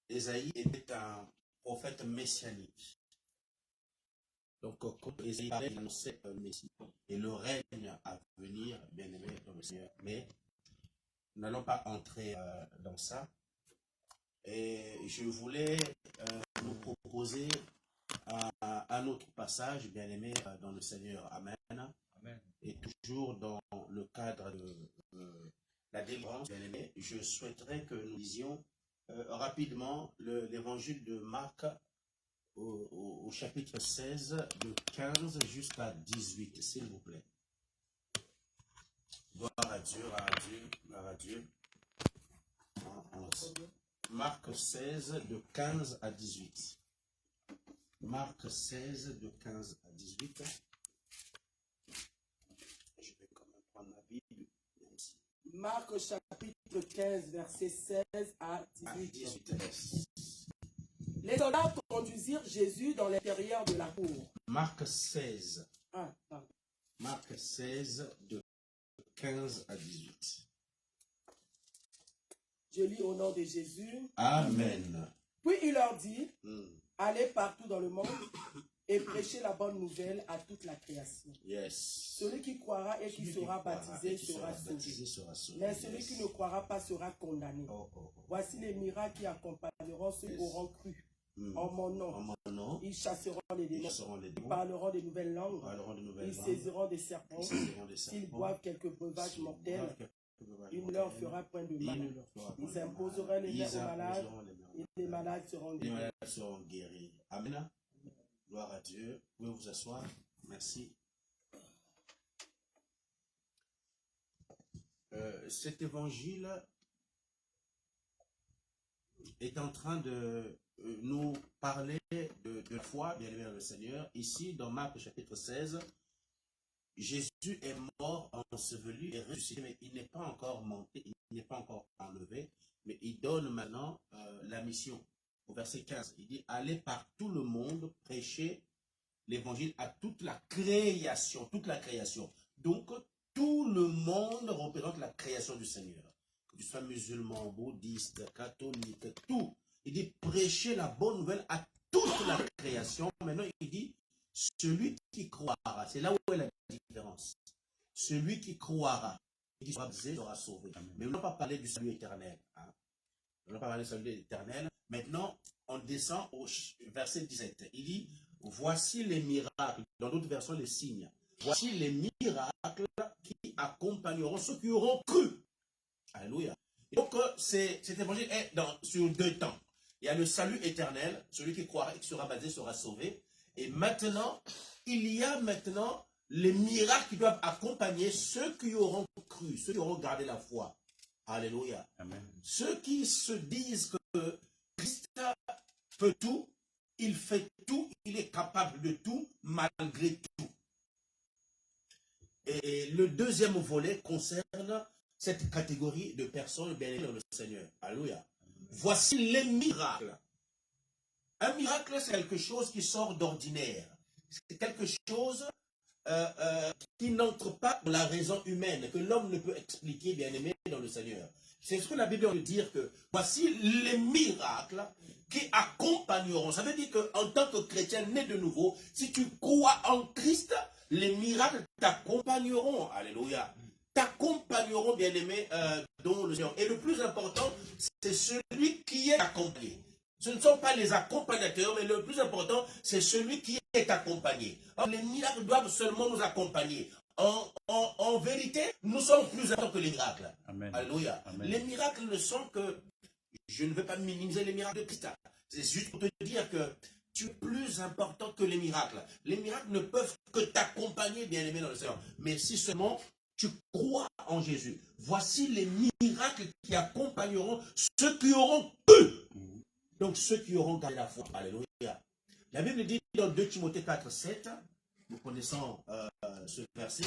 Ésaïe était un prophète messianique. Donc, quand Ésaïe parlait, il annonçait un Messie et le règne à venir, bien aimé dans le Seigneur. Mais nous n'allons pas entrer dans ça. Et je voulais nous proposer un autre passage, bien aimé dans le Seigneur. Amen. Amen. Et toujours dans le cadre de la délivrance, bien aimé, je souhaiterais que nous lisions rapidement l'évangile de Marc au chapitre 16, de 15 jusqu'à 18, s'il vous plaît. Gloire à Dieu, gloire à Dieu, gloire à Dieu. Marc 16, de 15 à 18. Marc 16, de 15 à 18. Je vais quand même prendre ma Bible. Marc chapitre 15, verset 16 à 18. Les soldats conduisirent Jésus dans l'intérieur de la cour. Marc 16. Ah, pardon. Marc 16, de 15 à 18. Je lis au nom de Jésus. Amen. Puis il leur dit, allez partout dans le monde et prêchez la bonne nouvelle à toute la création. Yes. Celui qui croira et qui sera baptisé sera sauvé. Mais celui qui ne croira pas sera condamné. Voici les miracles qui accompagneront ceux qui auront cru. En mon nom, ils chasseront les démons, ils parleront de nouvelles langues, ils saisiront des serpents, s'ils boivent quelques breuvages mortels, il ne leur fera point de mal. Ils imposeront les mains aux malades et les malades seront guéris. Amen. Gloire à Dieu. Vous pouvez vous asseoir. Merci. Cet évangile est en train de nous parler de la foi, bien aimé dans le Seigneur. Ici, dans Marc chapitre 16, Jésus est mort, enseveli et ressuscité, mais il n'est pas encore monté, il n'est pas encore enlevé, mais il donne maintenant la mission. Au verset 15, il dit, allez par tout le monde, prêcher l'évangile à toute la création, toute la création. Donc, tout le monde représente la création du Seigneur. Que tu sois musulman, bouddhiste, catholique, tout. Il dit, prêcher la bonne nouvelle à toute la création. Maintenant, il dit, celui qui croira, c'est là où est la différence. Celui qui croira, il sera sauvé. Mais on n'a pas parlé du salut éternel. Hein? On n'a pas parlé du salut éternel. Maintenant, on descend au verset 17. Il dit, voici les miracles, dans d'autres versions, les signes. Voici les miracles qui accompagneront ceux qui auront cru. Alléluia. Donc, cet évangile est sur deux temps. Il y a le salut éternel, celui qui croira et qui sera baptisé sera sauvé. Et maintenant, il y a maintenant les miracles qui doivent accompagner ceux qui auront cru, ceux qui auront gardé la foi. Alléluia. Amen. Ceux qui se disent que Christ peut tout, il fait tout, il est capable de tout, malgré tout. Et le deuxième volet concerne cette catégorie de personnes bénies dans le Seigneur. Alléluia. Voici les miracles. Un miracle, c'est quelque chose qui sort d'ordinaire. C'est quelque chose qui n'entre pas dans la raison humaine, que l'homme ne peut expliquer, bien aimé, dans le Seigneur. C'est ce que la Bible veut dire que voici les miracles qui accompagneront. Ça veut dire qu'en tant que chrétien né de nouveau, si tu crois en Christ, les miracles t'accompagneront. Alléluia. T'accompagneront, bien aimé, dans le Seigneur. Et le plus important, c'est celui qui est accompagné. Ce ne sont pas les accompagnateurs, mais le plus important, c'est celui qui est accompagné. Alors, les miracles doivent seulement nous accompagner. En vérité, nous sommes plus importants que les miracles. Amen. Alléluia. Amen. Les miracles ne sont que... Je ne veux pas minimiser les miracles de Christ. C'est juste pour te dire que tu es plus important que les miracles. Les miracles ne peuvent que t'accompagner, bien aimé dans le Seigneur. Mais si seulement tu crois en Jésus. Voici les miracles qui accompagneront ceux qui auront cru. Donc ceux qui auront gardé la foi. Alléluia. La Bible dit dans 2 Timothée 4, 7, nous connaissons ce verset,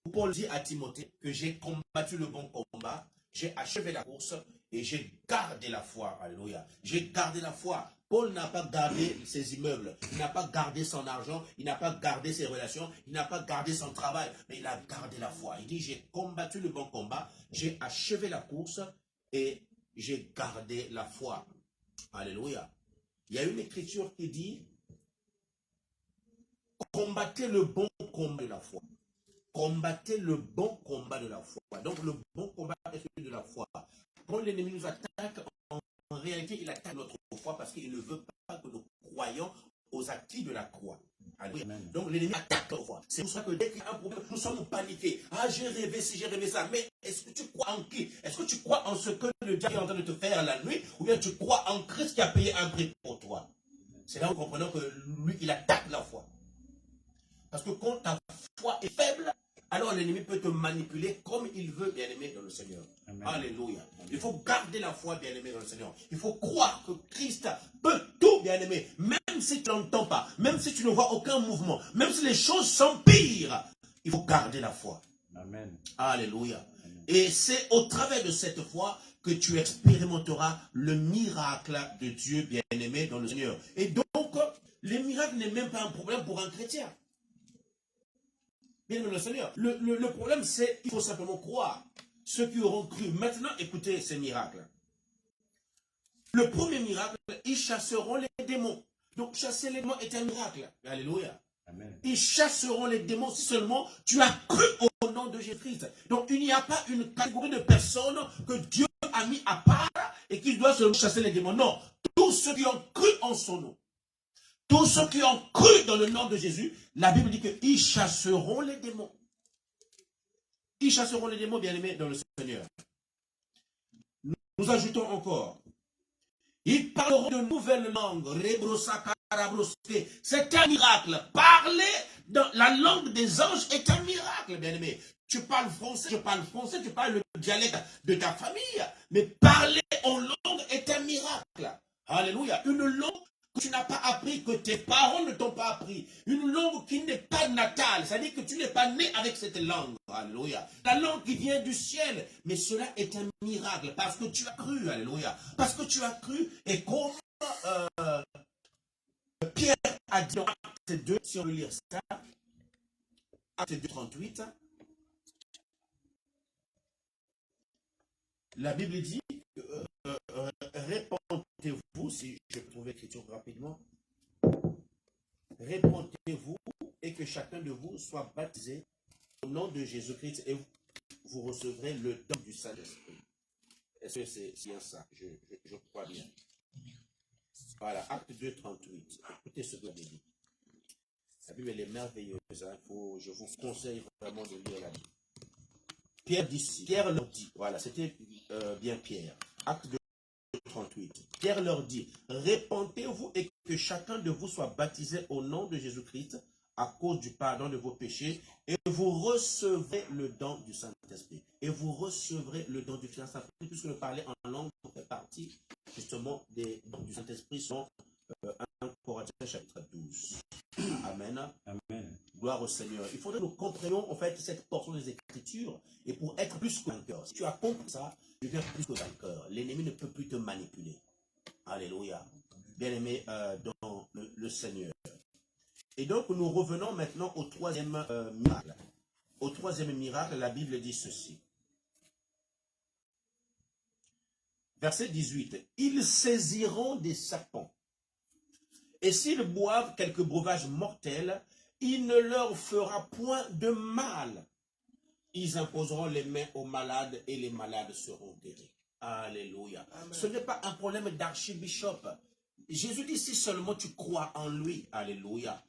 où Paul dit à Timothée que j'ai combattu le bon combat, j'ai achevé la course et j'ai gardé la foi. Alléluia. J'ai gardé la foi. Paul n'a pas gardé ses immeubles, il n'a pas gardé son argent, il n'a pas gardé ses relations, il n'a pas gardé son travail, mais il a gardé la foi. Il dit, j'ai combattu le bon combat, j'ai achevé la course et j'ai gardé la foi. Alléluia. Il y a une écriture qui dit, combattez le bon combat de la foi. Combattez le bon combat de la foi. Donc le bon combat est celui de la foi. Quand l'ennemi nous attaque, en réalité, il attaque notre foi parce qu'il ne veut pas que nous croyions aux acquis de la croix. Amen. Donc l'ennemi attaque notre foi. C'est pour ça que dès qu'il y a un problème, nous sommes paniqués. Ah, j'ai rêvé ci, j'ai rêvé ça. Mais est-ce que tu crois en qui? Est-ce que tu crois en ce que le diable est en train de te faire la nuit? Ou bien tu crois en Christ qui a payé un prix pour toi? C'est là où nous comprenons que lui, il attaque la foi. Parce que quand ta foi est faible, alors l'ennemi peut te manipuler comme il veut, bien-aimé dans le Seigneur. Amen. Alléluia. Il faut garder la foi, bien-aimé dans le Seigneur. Il faut croire que Christ peut tout. tout, bien-aimé, même si tu n'entends pas, même si tu ne vois aucun mouvement, même si les choses s'empirent, il faut garder la foi. Amen. Alléluia. Et c'est au travers de cette foi que tu expérimenteras le miracle de Dieu bien-aimé dans le Seigneur. Et donc, les miracles n'est même pas un problème pour un chrétien. Bien-aimé dans le Seigneur. Le problème, c'est qu'il faut simplement croire. Ceux qui auront cru. Maintenant, écoutez ces miracles. Le premier miracle, ils chasseront les démons. Donc, chasser les démons est un miracle. Alléluia. Amen. Ils chasseront les démons si seulement tu as cru au nom de Jésus-Christ. Donc, il n'y a pas une catégorie de personnes que Dieu a mis à part et qui doivent seulement chasser les démons. Non. Tous ceux qui ont cru en son nom, tous ceux qui ont cru dans le nom de Jésus, la Bible dit qu'ils chasseront les démons. Ils chasseront les démons, bien-aimés, dans le Seigneur. Nous ajoutons encore. Ils parleront de nouvelles langues. C'est un miracle. Parler dans la langue des anges est un miracle, bien-aimé. Tu parles français, je parle français, tu parles le dialecte de ta famille. Mais parler en langue est un miracle. Alléluia. Une langue que tu n'as pas appris, que tes parents ne t'ont pas appris. Une langue qui n'est pas natale. C'est-à-dire que tu n'es pas né avec cette langue. Alléluia. La langue qui vient du ciel. Mais cela est un miracle parce que tu as cru. Alléluia. Parce que tu as cru. Et comme Pierre a dit dans Acte 2, si on veut lire ça, Acte 2, 38, la Bible dit, répentez-vous, si je peux trouver l'écriture rapidement, répentez-vous et que chacun de vous soit baptisé au nom de Jésus-Christ et vous recevrez le don du Saint-Esprit. Est-ce que c'est bien ça? Je crois bien. Voilà, Acte 2, 38. Écoutez ce que la Bible dit. La Bible elle est merveilleuse. Hein. Je vous conseille vraiment de lire la Bible. Pierre leur dit, voilà, c'était bien Pierre. Acte 2, 38. Pierre leur dit, répentez-vous et que chacun de vous soit baptisé au nom de Jésus-Christ à cause du pardon de vos péchés et vous recevrez le don du Saint-Esprit. Et vous recevrez le don du Saint-Esprit, puisque le parler en langue fait partie justement des dons du Saint-Esprit selon 1 Corinthiens chapitre 12. Amen. Amen. Gloire au Seigneur. Il faudrait que nous comprenions en fait cette portion des Écritures et pour être plus que vainqueur. Si tu as compris ça, tu deviens plus que vainqueur. L'ennemi ne peut plus te manipuler. Alléluia. Bien-aimé dans le Seigneur. Et donc nous revenons maintenant au troisième miracle. Au troisième miracle, la Bible dit ceci. Verset 18. Ils saisiront des serpents. Et s'ils boivent quelques breuvages mortels, il ne leur fera point de mal. Ils imposeront les mains aux malades et les malades seront guéris. Alléluia. Amen. Ce n'est pas un problème d'archibishop. Jésus dit si seulement tu crois en lui. Alléluia.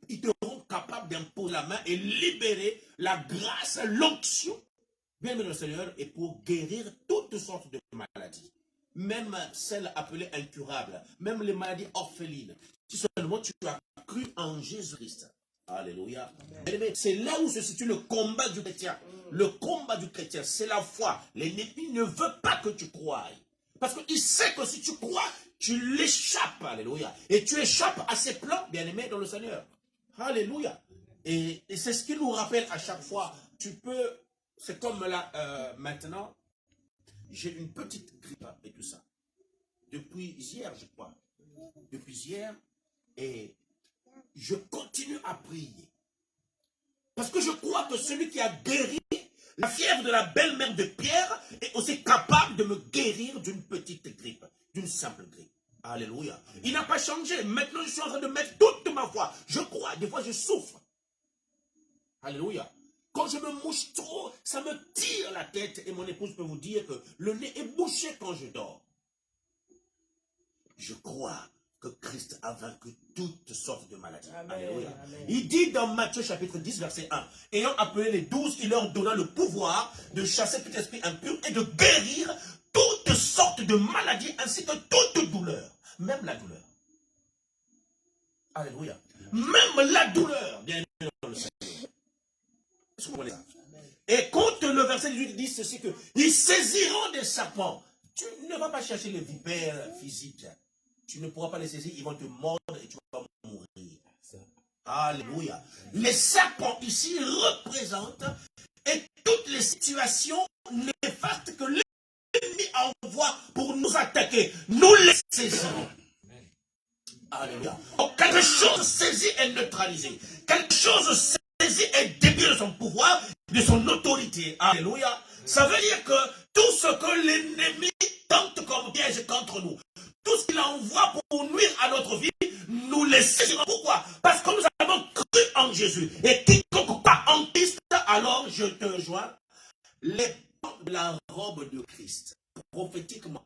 Ils te seront capables d'imposer la main et libérer la grâce, l'onction. Bien le Seigneur et pour guérir toutes sortes de maladies. Même celles appelées incurables. Même les maladies orphelines. Si seulement tu as cru en Jésus-Christ. Alléluia. C'est là où se situe le combat du chrétien. Le combat du chrétien, c'est la foi. L'ennemi ne veut pas que tu croies. Parce qu'il sait que si tu crois, tu l'échappes. Alléluia. Et tu échappes à ses plans, bien-aimés dans le Seigneur. Alléluia. Et c'est ce qui nous rappelle à chaque fois. Tu peux, c'est comme là, maintenant, j'ai une petite grippe et tout ça. Depuis hier, je crois. Depuis hier, et je continue à prier. Parce que je crois que celui qui a guéri la fièvre de la belle-mère de Pierre est aussi capable de me guérir d'une petite grippe, d'une simple grippe. Alléluia. Il n'a pas changé. Maintenant, je suis en train de mettre toute ma foi. Je crois. Des fois, je souffre. Alléluia. Quand je me mouche trop, ça me tire la tête. Et mon épouse peut vous dire que le nez est bouché quand je dors. Je crois que Christ a vaincu toutes sortes de maladies. Amen. Alléluia. Amen. Il dit dans Matthieu chapitre 10, verset 1, ayant appelé les 12, il leur donna le pouvoir de chasser tout esprit impur et de guérir toutes sortes de maladies ainsi que toute douleur. Même la douleur. Alléluia. Même la douleur. Bien dans le Seigneur. Est-ce que vous comprenez ça? Et quand le verset 18 dit ceci que ils saisiront des serpents. Tu ne vas pas chercher les vipères physiques. tu ne pourras pas les saisir, ils vont te mordre et tu vas mourir. Alléluia. Les serpents ici représentent et toutes les situations néfastes que l'ennemi envoie pour nous attaquer. Nous les saisissons. Alléluia. Donc, quelque chose saisi et neutralisé. Quelque chose saisi et débié de son pouvoir, de son autorité. Alléluia. Ça veut dire que tout ce que l'ennemi tente comme piège contre nous, tout ce qu'il envoie pour nuire à notre vie, nous les saisirons. Pourquoi? Parce que nous avons cru en Jésus. Et quiconque pas en Christ, alors je te rejoins, les pans de la robe de Christ. Prophétiquement,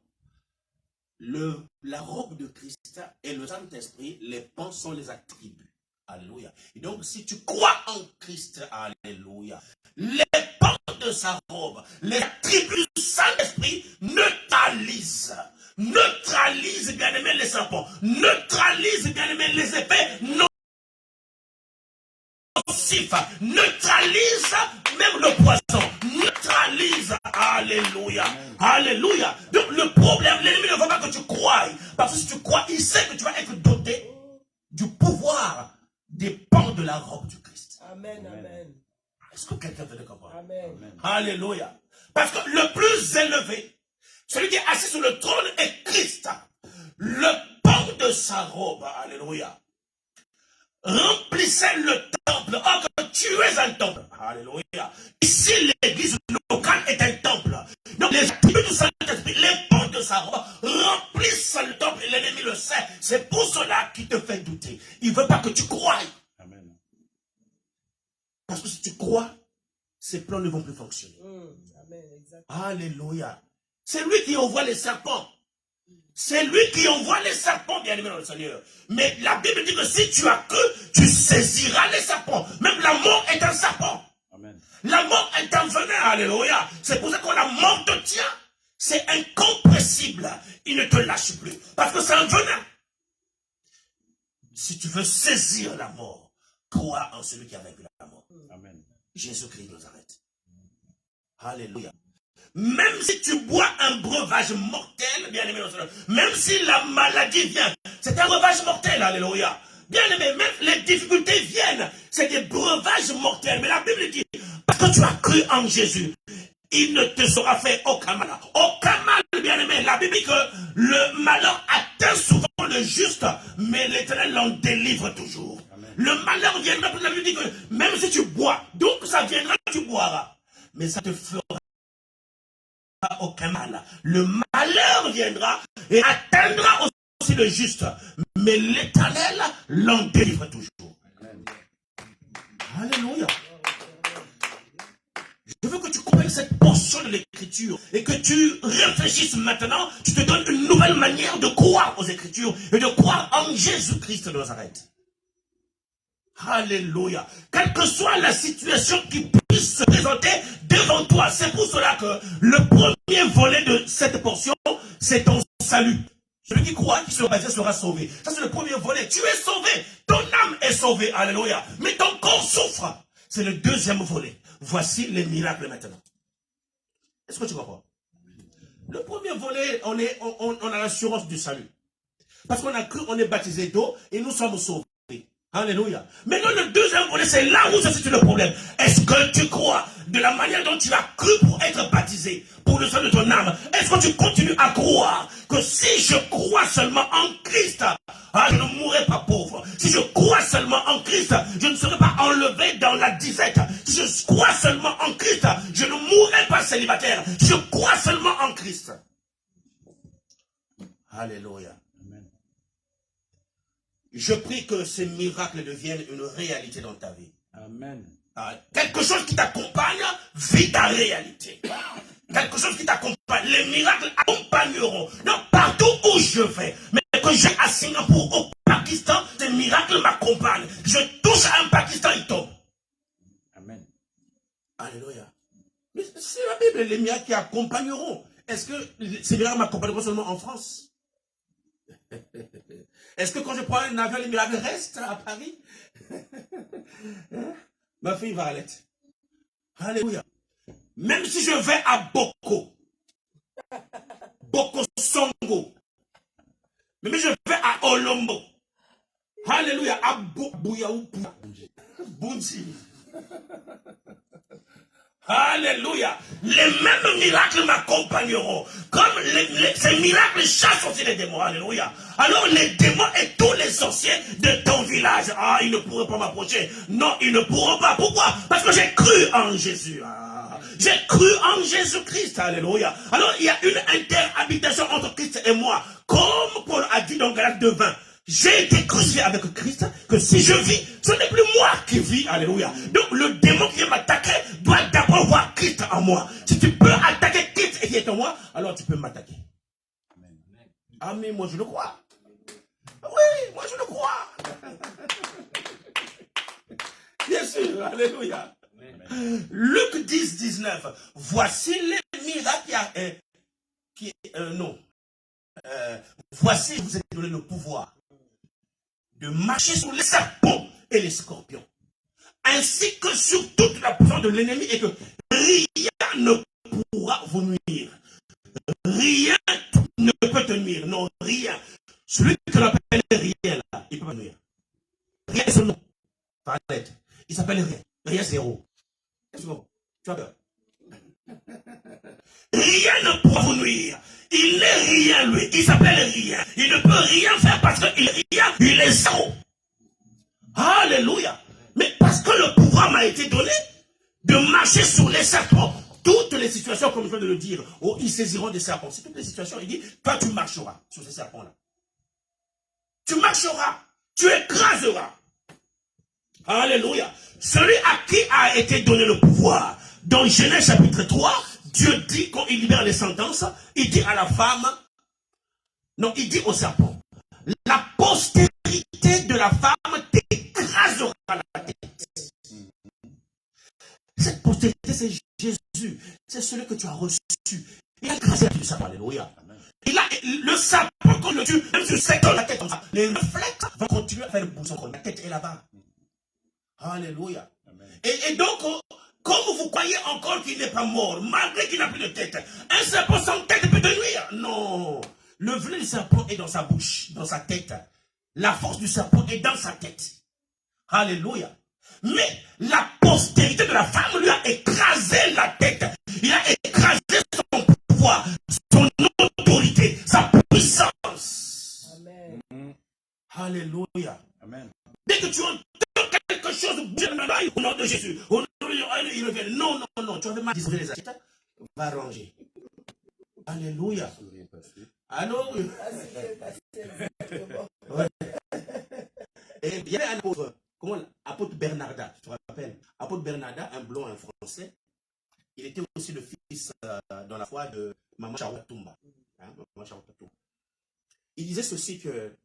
la robe de Christ et le Saint-Esprit, les pans sont les attributs. Alléluia. Et donc, si tu crois en Christ, alléluia, les pans de sa robe, les attributs du Saint-Esprit neutralisent. Neutralise, bien-aimé, les serpents. Neutralise, bien-aimé, les effets nocifs. Neutralise même le poison. Neutralise. Alléluia. Alléluia. Donc le problème, l'ennemi ne veut pas que tu croies. Parce que si tu crois, il sait que tu vas être doté du pouvoir des pans de la robe du Christ. Amen, amen. Est-ce que quelqu'un veut le comprendre? Amen. Alléluia. Parce que le plus élevé, celui qui est assis sur le trône est Christ. Le pan de sa robe, alléluia, remplissait le temple. Or que tu es un temple. Alléluia. Ici, l'église locale est un temple. Donc les attributs du Saint-Esprit, les pans de sa robe remplissent le temple et l'ennemi le sait. C'est pour cela qu'il te fait douter. Il ne veut pas que tu croies. Amen. Parce que si tu crois, ces plans ne vont plus fonctionner. Amen, exactement. Alléluia. C'est lui qui envoie les serpents. C'est lui qui envoie les serpents, bien aimé dans le Seigneur. Mais la Bible dit que si tu as cru, tu saisiras les serpents. Même la mort est un serpent. Amen. La mort est un venin, alléluia. C'est pour ça que la mort te tient. C'est incompressible. Il ne te lâche plus. Parce que c'est un venin. Si tu veux saisir la mort, crois en celui qui a vaincu la mort. Amen. Jésus-Christ nous arrête. Alléluia. Même si tu bois un breuvage mortel, bien aimé, même si la maladie vient, c'est un breuvage mortel, alléluia. Bien aimé, même les difficultés viennent, c'est des breuvages mortels. Mais la Bible dit, parce que tu as cru en Jésus, il ne te sera fait aucun mal. Aucun mal, bien aimé. La Bible dit que le malheur atteint souvent le juste, mais l'Éternel l'en délivre toujours. Amen. Le malheur viendra, la Bible dit que même si tu bois, donc ça viendra, tu boiras. Mais ça te fera aucun mal. Le malheur viendra et atteindra aussi le juste. Mais l'Éternel l'en délivre toujours. Amen. Alléluia. Je veux que tu comprennes cette portion de l'Écriture et que tu réfléchisses maintenant. Tu te donnes une nouvelle manière de croire aux Écritures et de croire en Jésus-Christ de Nazareth. Alléluia. Quelle que soit la situation qui puisse se présenter devant toi, c'est pour cela que le premier volet de cette portion, c'est ton salut. Celui qui croit qui sera baptisé sera sauvé. Ça, c'est le premier volet. Tu es sauvé. Ton âme est sauvée. Alléluia. Mais ton corps souffre. C'est le deuxième volet. Voici les miracles maintenant. Est-ce que tu comprends? Le premier volet, on a l'assurance du salut. Parce qu'on a cru, on est baptisé d'eau et nous sommes sauvés. Alléluia. Maintenant, le deuxième volet, c'est là où se situe le problème. Est-ce que tu crois de la manière dont tu as cru pour être baptisé, pour le salut de ton âme? Est-ce que tu continues à croire que si je crois seulement en Christ, je ne mourrai pas pauvre? Si je crois seulement en Christ, je ne serai pas enlevé dans la disette. Si je crois seulement en Christ, je ne mourrai pas célibataire. Si je crois seulement en Christ. Alléluia. Je prie que ces miracles deviennent une réalité dans ta vie. Amen. Quelque chose qui t'accompagne, vit ta réalité. Quelque chose qui t'accompagne. Les miracles accompagneront. Donc partout où je vais, mais que j'ai à Singapour, au Pakistan, ces miracles m'accompagnent. Je touche à un Pakistan, il tombe. Amen. Alléluia. Mais c'est la Bible, les miracles qui accompagneront. Est-ce que ces miracles m'accompagneront seulement en France? Est-ce que quand je prends un avion, les miracles restent à Paris? Ma fille va à l'aide. Alléluia. Même si je vais à Boko Songo, Mais je vais à Olombo. Alléluia. À Bouyaoupou. Bounzi. Alléluia. Les mêmes miracles m'accompagneront. Comme ces miracles chassent aussi les démons. Alléluia. Alors les démons et tous les sorciers de ton village, ah, ils ne pourront pas m'approcher. Non, ils ne pourront pas. Pourquoi? Parce que j'ai cru en Jésus. Ah, j'ai cru en Jésus-Christ. Alléluia. Alors il y a une interhabitation entre Christ et moi. Comme Paul a dit dans Galates 2:20. J'ai été crucifié avec Christ, que si je vis, ce n'est plus moi qui vis, alléluia. Donc le démon qui vient m'attaquer doit d'abord voir Christ en moi. Si tu peux attaquer Christ qui est en moi, alors tu peux m'attaquer. Amen, moi je le crois. Oui, moi je le crois. Bien sûr, alléluia. Luc 10:19. Voici les miracles voici, je vous ai donné le pouvoir de marcher sur les serpents et les scorpions, ainsi que sur toute la puissance de l'ennemi, et que rien ne pourra vous nuire. Rien ne peut te nuire, non, rien. Celui que l'on appelle rien, là, il peut pas nuire. Rien est son nom, par lettre. Il s'appelle rien, rien zéro. Tu as peur? Rien ne pourra vous nuire. Il n'est rien, lui. Il s'appelle rien. Il ne peut rien faire parce qu'il est rien. Il est zéro. Alléluia. Mais parce que le pouvoir m'a été donné de marcher sur les serpents. Toutes les situations, comme je viens de le dire, oh, ils saisiront des serpents. C'est toutes les situations. Il dit, toi, tu marcheras sur ces serpents-là. Tu marcheras. Tu écraseras. Alléluia. Celui à qui a été donné le pouvoir. Dans Genèse chapitre 3, Dieu dit, quand il libère les sentences, il dit à la femme, non, il dit au serpent, la postérité de la femme t'écrasera la tête. Cette postérité, c'est Jésus. C'est celui que tu as reçu. Il a écrasé le serpent, alléluia. Il a, le serpent, quand le tue, même si tu sais que la tête comme ça, les réflexes vont continuer à faire le bouchon. La tête est là-bas. Alléluia. Et donc, comme vous croyez encore qu'il n'est pas mort, malgré qu'il n'a plus de tête, un serpent sans tête peut te nuire. Non. Le venin du serpent est dans sa bouche, dans sa tête. La force du serpent est dans sa tête. Alléluia. Mais la postérité de la femme lui a écrasé la tête. Il a écrasé son pouvoir, son autorité, sa puissance. Amen. Alléluia. Amen. Dès que tu entends quelque chose bouger au nom de Jésus, au nom de il revient. Non, non, non, tu avais mal disposé les assiettes. Va ranger. Alléluia. Allô? Ouais. Et il y avait un apôtre, comment apôtre Bernarda, tu te rappelles? Apôtre Bernarda, un blond, un français. Il était aussi le fils dans la foi de Maman Charouatumba. Hein, Maman Charouatumba. Il disait ceci que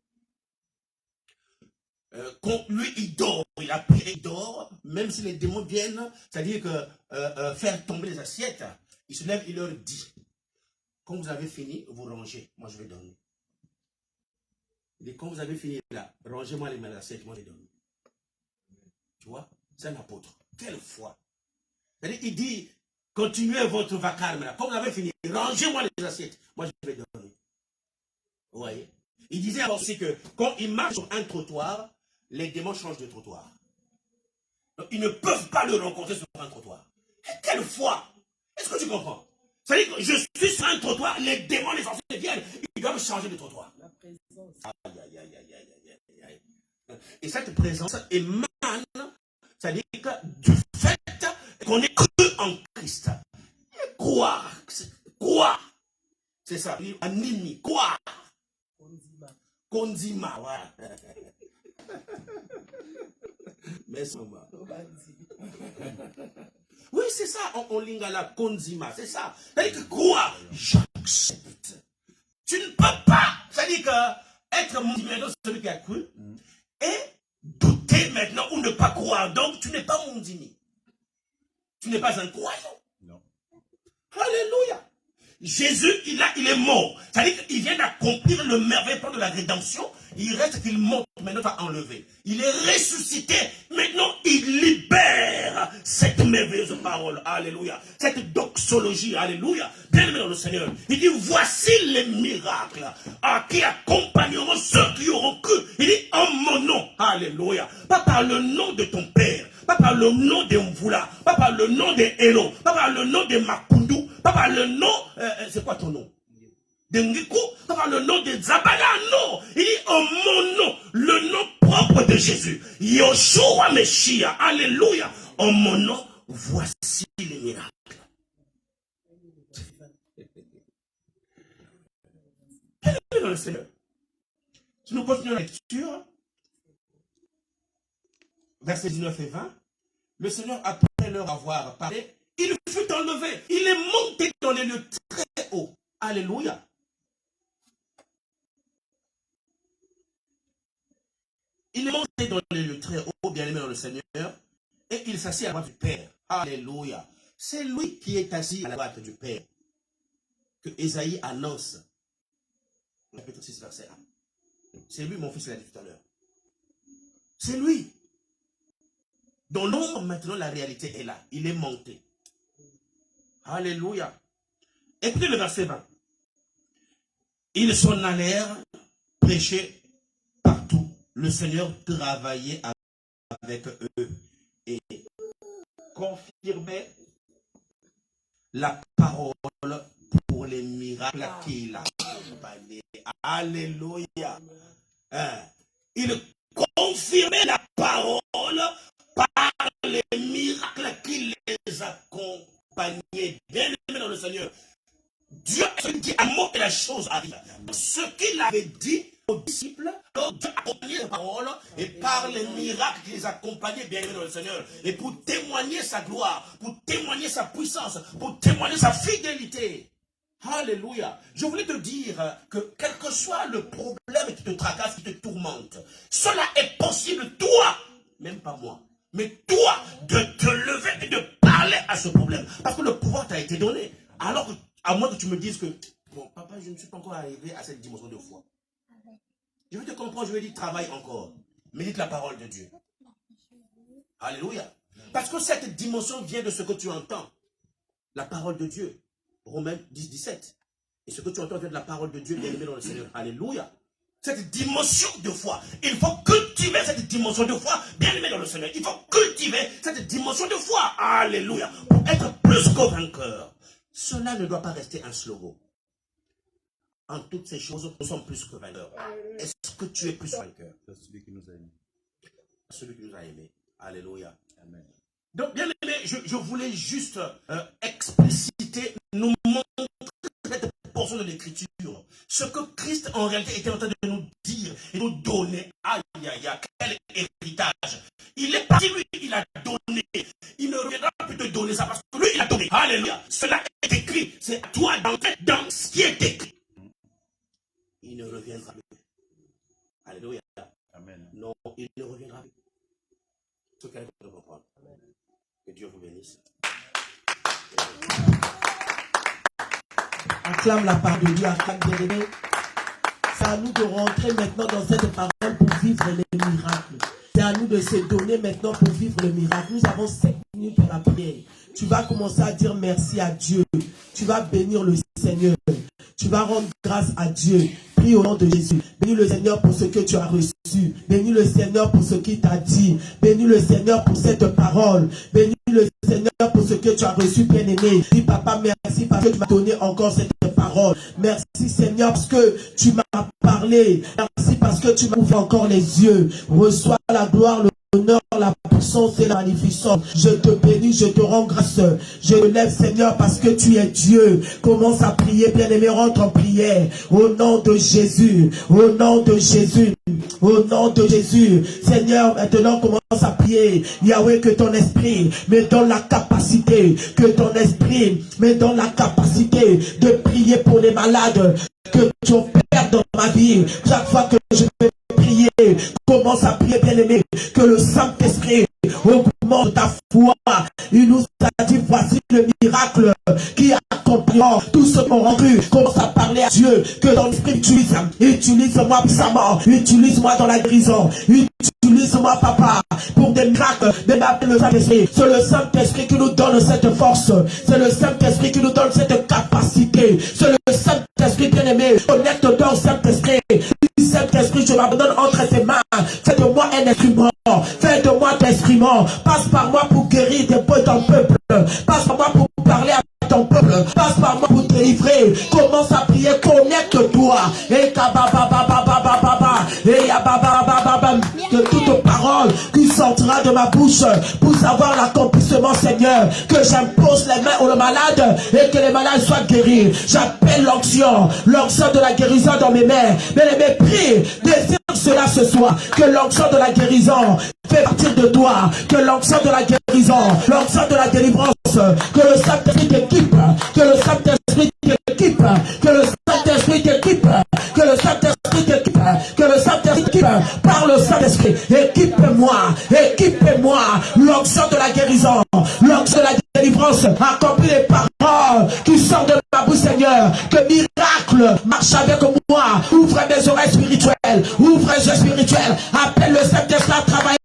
quand lui il dort, il a prié, il dort, même si les démons viennent, c'est-à-dire que faire tomber les assiettes, il se lève, il leur dit, quand vous avez fini, vous rangez, moi je vais dormir. Il dit, quand vous avez fini là, rangez-moi les assiettes, moi je vais dormir. Tu vois, c'est un apôtre. Quelle foi. C'est-à-dire, il dit, continuez votre vacarme là, quand vous avez fini, rangez-moi les assiettes, moi je vais dormir. Vous voyez? Il disait aussi que quand il marche sur un trottoir, les démons changent de trottoir. Donc, ils ne peuvent pas le rencontrer sur un trottoir. Quelle foi! Est-ce que tu comprends? C'est-à-dire que je suis sur un trottoir, les démons, les sorciers viennent, ils doivent changer de trottoir. La présence. Aïe, aïe, aïe, aïe, aïe, aïe, aïe. Et cette présence émane, c'est-à-dire que du fait qu'on est cru en Christ. Croire. C'est ça. Animi, croire. Konzima, voilà. Mais oui, c'est ça, en lingala, Konzima, c'est ça. C'est-à-dire que croire, j'accepte. Tu ne peux pas, c'est-à-dire que être mondimien, celui qui a cru, et douter maintenant ou ne pas croire. Donc, tu n'es pas mondimi. Tu n'es pas un croyant. Non. Alléluia. Jésus, il est mort. C'est-à-dire qu'il vient d'accomplir le merveilleux plan de la rédemption. Il reste qu'il monte, maintenant va enlever. Il est ressuscité. Maintenant, il libère cette merveilleuse parole. Alléluia. Cette doxologie. Alléluia. Bien-aimé dans le Seigneur. Il dit, voici les miracles qui accompagneront ceux qui auront cru. Il dit, en mon nom. Alléluia. Pas par le nom de ton Père. Pas par le nom de Mvula. Pas par le nom de Elo. Pas par le nom de Makundu. Pas par le nom... c'est quoi ton nom? De Ngiku, pas par le nom de Zabala, non. Il dit en mon nom, le nom propre de Jésus. Yoshua Meshiach, alléluia. En mon nom, voici les miracles. Dans le Seigneur. Si nous continuons la lecture, versets 19 et 20, le Seigneur, après leur avoir parlé, il fut enlevé. Il est monté dans les lieux très hauts. Alléluia. Il est monté dans les lieux très hauts, bien-aimé dans le Seigneur, et il s'assied à la droite du Père. Alléluia. C'est lui qui est assis à la droite du Père, que Ésaïe annonce. Chapitre 6, verset 1. C'est lui, mon fils l'a dit tout à l'heure. C'est lui. Dans l'ombre, maintenant, la réalité est là. Il est monté. Alléluia. Écoutez le verset 20. Ils s'en allèrent prêcher partout. Le Seigneur travaillait avec eux et confirmait la parole pour les miracles qu'il a accompagnés. Alléluia. Il confirmait la parole par les miracles qui les accompagnaient. Bien aimé dans le Seigneur. Dieu est celui qui a mot et la chose arrive. Ce qu'il avait dit aux disciples, Dieu a accompagné la parole et par les miracles qui les accompagnaient, bien aimé dans le Seigneur. Et pour témoigner sa gloire, pour témoigner sa puissance, pour témoigner sa fidélité. Alléluia. Je voulais te dire que quel que soit le problème qui te tracasse, qui te tourmente, cela est possible, toi, même pas moi, mais toi, de te lever et de parler à ce problème. Parce que le pouvoir t'a été donné. Alors, à moins que tu me dises que, bon, papa, je ne suis pas encore arrivé à cette dimension de foi. Je vais te comprendre, je vais dire, travaille encore. Médite la parole de Dieu. Alléluia. Parce que cette dimension vient de ce que tu entends. La parole de Dieu. Romains 10, 17. Et ce que tu entends vient de la parole de Dieu, bien aimé dans le Seigneur. Alléluia. Cette dimension de foi. Il faut cultiver cette dimension de foi, bien aimé dans le Seigneur. Il faut cultiver cette dimension de foi. Alléluia. Pour être plus que vainqueur. Cela ne doit pas rester un slogan. En toutes ces choses, nous sommes plus que vainqueurs. Est-ce que tu es plus vainqueur? C'est celui qui nous a aimés. Celui qui nous a aimés. Alléluia. Amen. Donc, bien aimé, je voulais juste expliciter, nous montrer cette portion de l'écriture. Ce que Christ en réalité était en train de nous dire et nous donner. Aïe, aïe, aïe, quel héritage. Il est parti, lui, il a donné. Il ne reviendra plus te donner ça parce que lui, il a donné. Alléluia. Cela est écrit. C'est à toi d'entrer dans ce qui est écrit. Il ne reviendra plus. Alléluia. Amen. Non, il ne reviendra plus. Ce qu'elle veut comprendre. Que Dieu vous bénisse. Acclame la part de Dieu, acclame bien-aimé. C'est à nous de rentrer maintenant dans cette parole pour vivre les miracles. C'est à nous de se donner maintenant pour vivre le miracle. Nous avons 5 minutes pour la prière. Tu vas commencer à dire merci à Dieu. Tu vas bénir le Seigneur. Tu vas rendre grâce à Dieu. Prie au nom de Jésus. Bénis le Seigneur pour ce que tu as reçu. Bénis le Seigneur pour ce qu'il t'a dit. Bénis le Seigneur pour cette parole. Bénis le Seigneur pour ce que tu as reçu, bien-aimé. Dis, papa, merci parce que tu m'as donné encore cette parole. Merci, Seigneur, parce que tu m'as parlé. Merci parce que tu m'as ouvert encore les yeux. Reçois la gloire, l'honneur, la puissance et la magnificence. Je te bénis, je te rends grâce. Je te lève, Seigneur, parce que tu es Dieu. Commence à prier, bien-aimé, rentre en prière. Au nom de Jésus, au nom de Jésus, au nom de Jésus. Seigneur, maintenant commence à prier. Yahweh, que ton esprit me donne la capacité, que ton esprit me donne la capacité de prier pour les malades que tu opères dans ma vie. Chaque fois que je vais prier, commence à prier, bien-aimé, que le Saint-Esprit augmente ta foi. Il nous a dit, voici le miracle qui accomplira tout ce qu'on a cru. Commence à parler à Dieu, que ton esprit utilise-moi puissamment, utilise-moi dans la guérison, utilise Utilise-moi, papa, pour des miracles, de m'appeler le Saint-Esprit. C'est le Saint-Esprit qui nous donne cette force. C'est le Saint-Esprit qui nous donne cette capacité. C'est le Saint-Esprit bien-aimé. Connecte-toi au Saint-Esprit. Saint-Esprit, je m'abandonne entre tes mains. Fais de moi un instrument. Fais de moi ton instrument. Passe par moi pour guérir ton peuple. Passe par moi pour parler à ton peuple. Passe par moi pour te délivrer. Commence à prier. Connecte-toi. Et que toute parole qui sortira de ma bouche pour savoir l'accomplissement, Seigneur, que j'impose les mains aux malades et que les malades soient guéris. J'appelle l'onction de la guérison dans mes mains. Mais les mépris, désire cela ce soir, que l'onction de la guérison fait partir de toi, que l'onction de la guérison, l'onction de la délivrance, que le Saint-Esprit t'équipe, que le Saint-Esprit t'équipe, que le Saint-Esprit t'équipe, que le Saint-Esprit t'équipe, que le Saint-Esprit t'équipe par le Saint-Esprit. Équipe-moi, équipe-moi, l'onction de la guérison, l'onction de la délivrance, accomplis les paroles qui sortent de ma bouche, Seigneur, que miracle marche avec moi, ouvre mes oreilles spirituelles, ouvre mes yeux spirituels, appelle le Saint-Esprit à travailler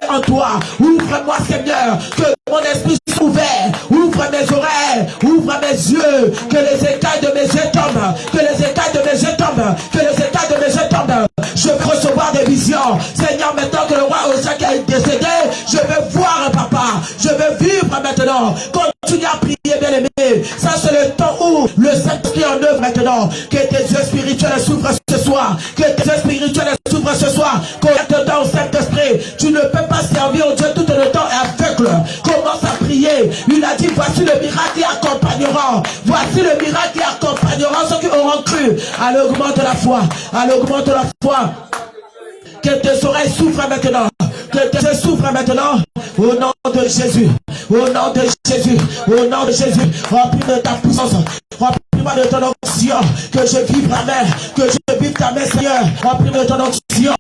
en toi, ouvre-moi, Seigneur, que mon esprit soit ouvert, ouvre mes oreilles, ouvre mes yeux, que les écailles de mes yeux tombent, que les écailles de mes yeux tombent, que les écailles de mes yeux tombent. Je veux recevoir des visions, Seigneur. Maintenant que le roi Osaka est décédé, je veux voir, papa, je veux vivre maintenant. Continue à prier, bien-aimé. Ça, c'est le temps où le Saint-Esprit en œuvre maintenant. Que tes yeux spirituels s'ouvrent ce soir, que tes yeux spirituels s'ouvrent ce soir. Connecte-toi au Saint-Esprit. Tu ne peux pas servir au Dieu tout le temps aveugle. Commence à prier. Il a dit, voici le miracle qui accompagnera. Voici le miracle qui accompagnera ceux qui auront cru. Allez, augmente la foi. Allez, augmente la foi. Que tes oreilles souffrent maintenant. Que tes yeux souffrent maintenant. Au nom de Jésus. Au nom de Jésus. Au nom de Jésus. Remplis de ta puissance. Remplis-moi de ton onction. Que je vive ta main. Que je vive ta main, Seigneur. Remplis-moi de ton onction.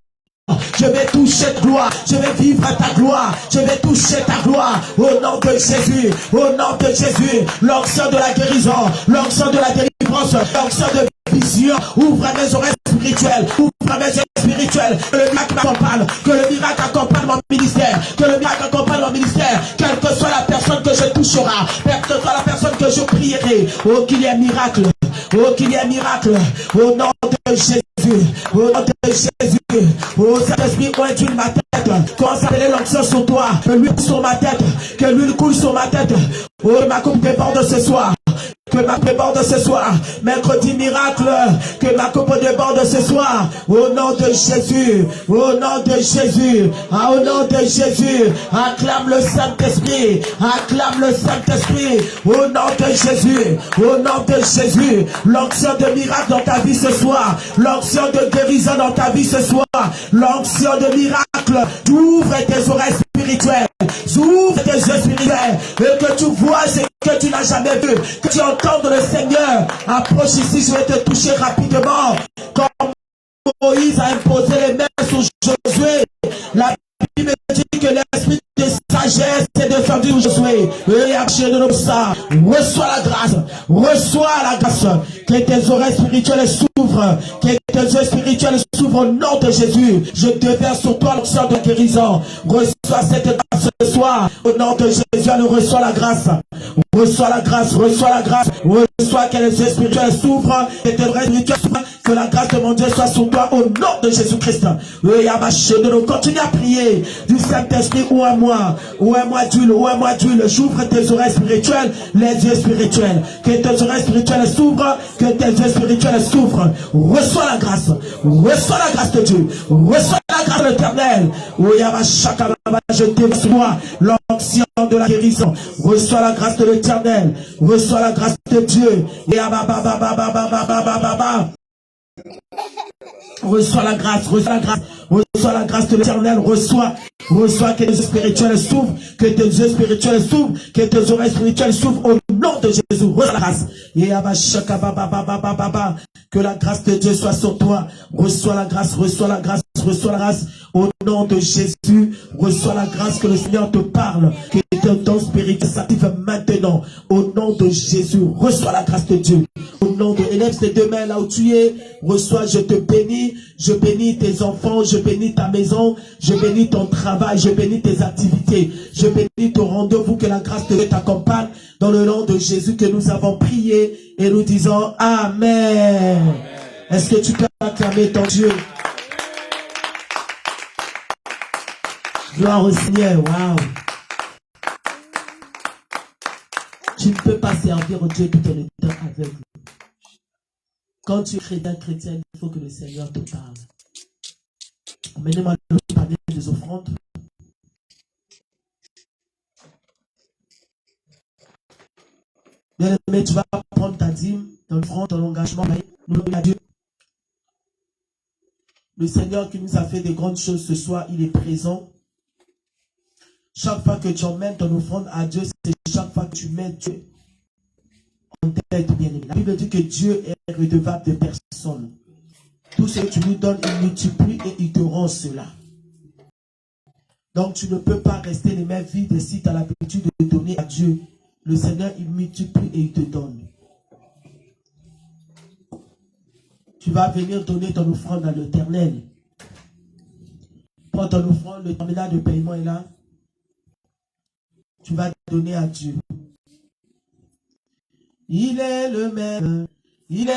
Je vais toucher ta gloire, je vais vivre ta gloire, je vais toucher ta gloire au nom de Jésus, au nom de Jésus. L'onction de la guérison, l'onction de la délivrance, l'onction de vision. Ouvre mes oreilles spirituelles, ouvre mes yeux spirituels. Que le miracle m'accompagne, que le miracle accompagne mon ministère, que le miracle accompagne mon ministère, quelle que soit la personne que je toucherai, quelle que soit la personne que je prierai. Oh, qu'il y ait miracle, oh, qu'il y ait miracle, au nom de Jésus, au nom de Jésus. Oh, Saint-Esprit, oint ma tête. Commence à appeler l'onction sur toi. Que l'huile sur ma tête. Que l'huile coule sur ma tête. Oh, ma coupe déborde ce soir. Que ma coupe déborde ce soir. Mercredi miracle. Que ma coupe déborde ce soir. Au nom de Jésus. Au nom de Jésus. Ah, au nom de Jésus. Acclame le Saint-Esprit. Acclame le Saint-Esprit. Au nom de Jésus. Au nom de Jésus. L'onction de miracle dans ta vie ce soir. L'onction de guérison dans ta vie ce soir. L'onction de miracle. Ouvre tes oreilles spirituelles. Ouvre tes yeux spirituels. Et que tu vois ce que tu n'as jamais vu. Que tu entendes le Seigneur. Approche ici, je vais te toucher rapidement. Comme Moïse a imposé les mains sur Josué. La Bible dit que l'esprit de sagesse est descendu sur Josué. Reçois la grâce. Reçois la grâce. Que tes oreilles spirituelles s'ouvrent. Que tes yeux spirituels s'ouvrent au nom de Jésus. Je déverse sur toi l'onction de guérison. Reçois cette grâce ce soir. Au nom de Jésus, alors reçois la grâce. Reçois la grâce. Reçois la grâce. Reçois que les yeux spirituels s'ouvrent. Que tes oreilles spirituelles s'ouvrent. Que la grâce de mon Dieu soit sur toi au nom de Jésus-Christ. Continue à prier du Saint-Esprit ou à moi. Ou à moi d'huile. Ou à moi d'huile. J'ouvre tes oreilles spirituelles. Les yeux spirituels. Que tes oreilles spirituelles s'ouvrent. Que tes yeux spirituels s'ouvrent. Reçois la grâce. Reçois la grâce de Dieu. Reçois la grâce de l'Éternel. Je déverse moi l'onction de la guérison. Reçois la grâce de l'Éternel. Reçois la grâce de Dieu. Reçois la grâce, reçois la grâce, reçois la grâce de l'Éternel, reçois que tes yeux spirituels s'ouvrent, que tes yeux spirituels s'ouvrent, que tes oreilles spirituelles s'ouvrent au nom de Jésus. Reçois la grâce. Que la grâce de Dieu soit sur toi. Reçois la grâce, reçois la grâce, reçois la grâce. Au nom de Jésus, reçois la grâce, que le Seigneur te parle, que ton don spirituel s'active maintenant. Au nom de Jésus, reçois la grâce de Dieu. Au nom de élève tes deux mains là où tu es. Reçois, je te bénis. Je bénis tes enfants, je bénis ta maison, je bénis ton travail, je bénis tes activités. Je bénis ton rendez-vous, que la grâce de Dieu t'accompagne. Dans le nom de Jésus que nous avons prié et nous disons Amen. Est-ce que tu peux acclamer ton Dieu? Gloire au Seigneur, waouh. Tu ne peux pas servir Dieu tout en étant aveugle. Quand tu es chrétien, il faut que le Seigneur te parle. Emmenez-moi le panier des offrandes. Bien aimé, tu vas prendre ta dîme, ton offrande, ton engagement. Nous à Dieu. Le Seigneur qui nous a fait des grandes choses ce soir, il est présent. Chaque fois que tu emmènes ton offrande à Dieu, c'est chaque fois que tu mets Dieu en tête, bien aimé. La Bible dit que Dieu est redevable de personne. Tout ce que tu lui donnes, il multiplie et il te rend cela. Donc tu ne peux pas rester les mains vides si tu as l'habitude de donner à Dieu. Le Seigneur, il multiplie et il te donne. Tu vas venir donner ton offrande à l'Éternel. Prends ton offrande, le terminal de paiement est là. Tu vas donner à Dieu. Il est le même. Il est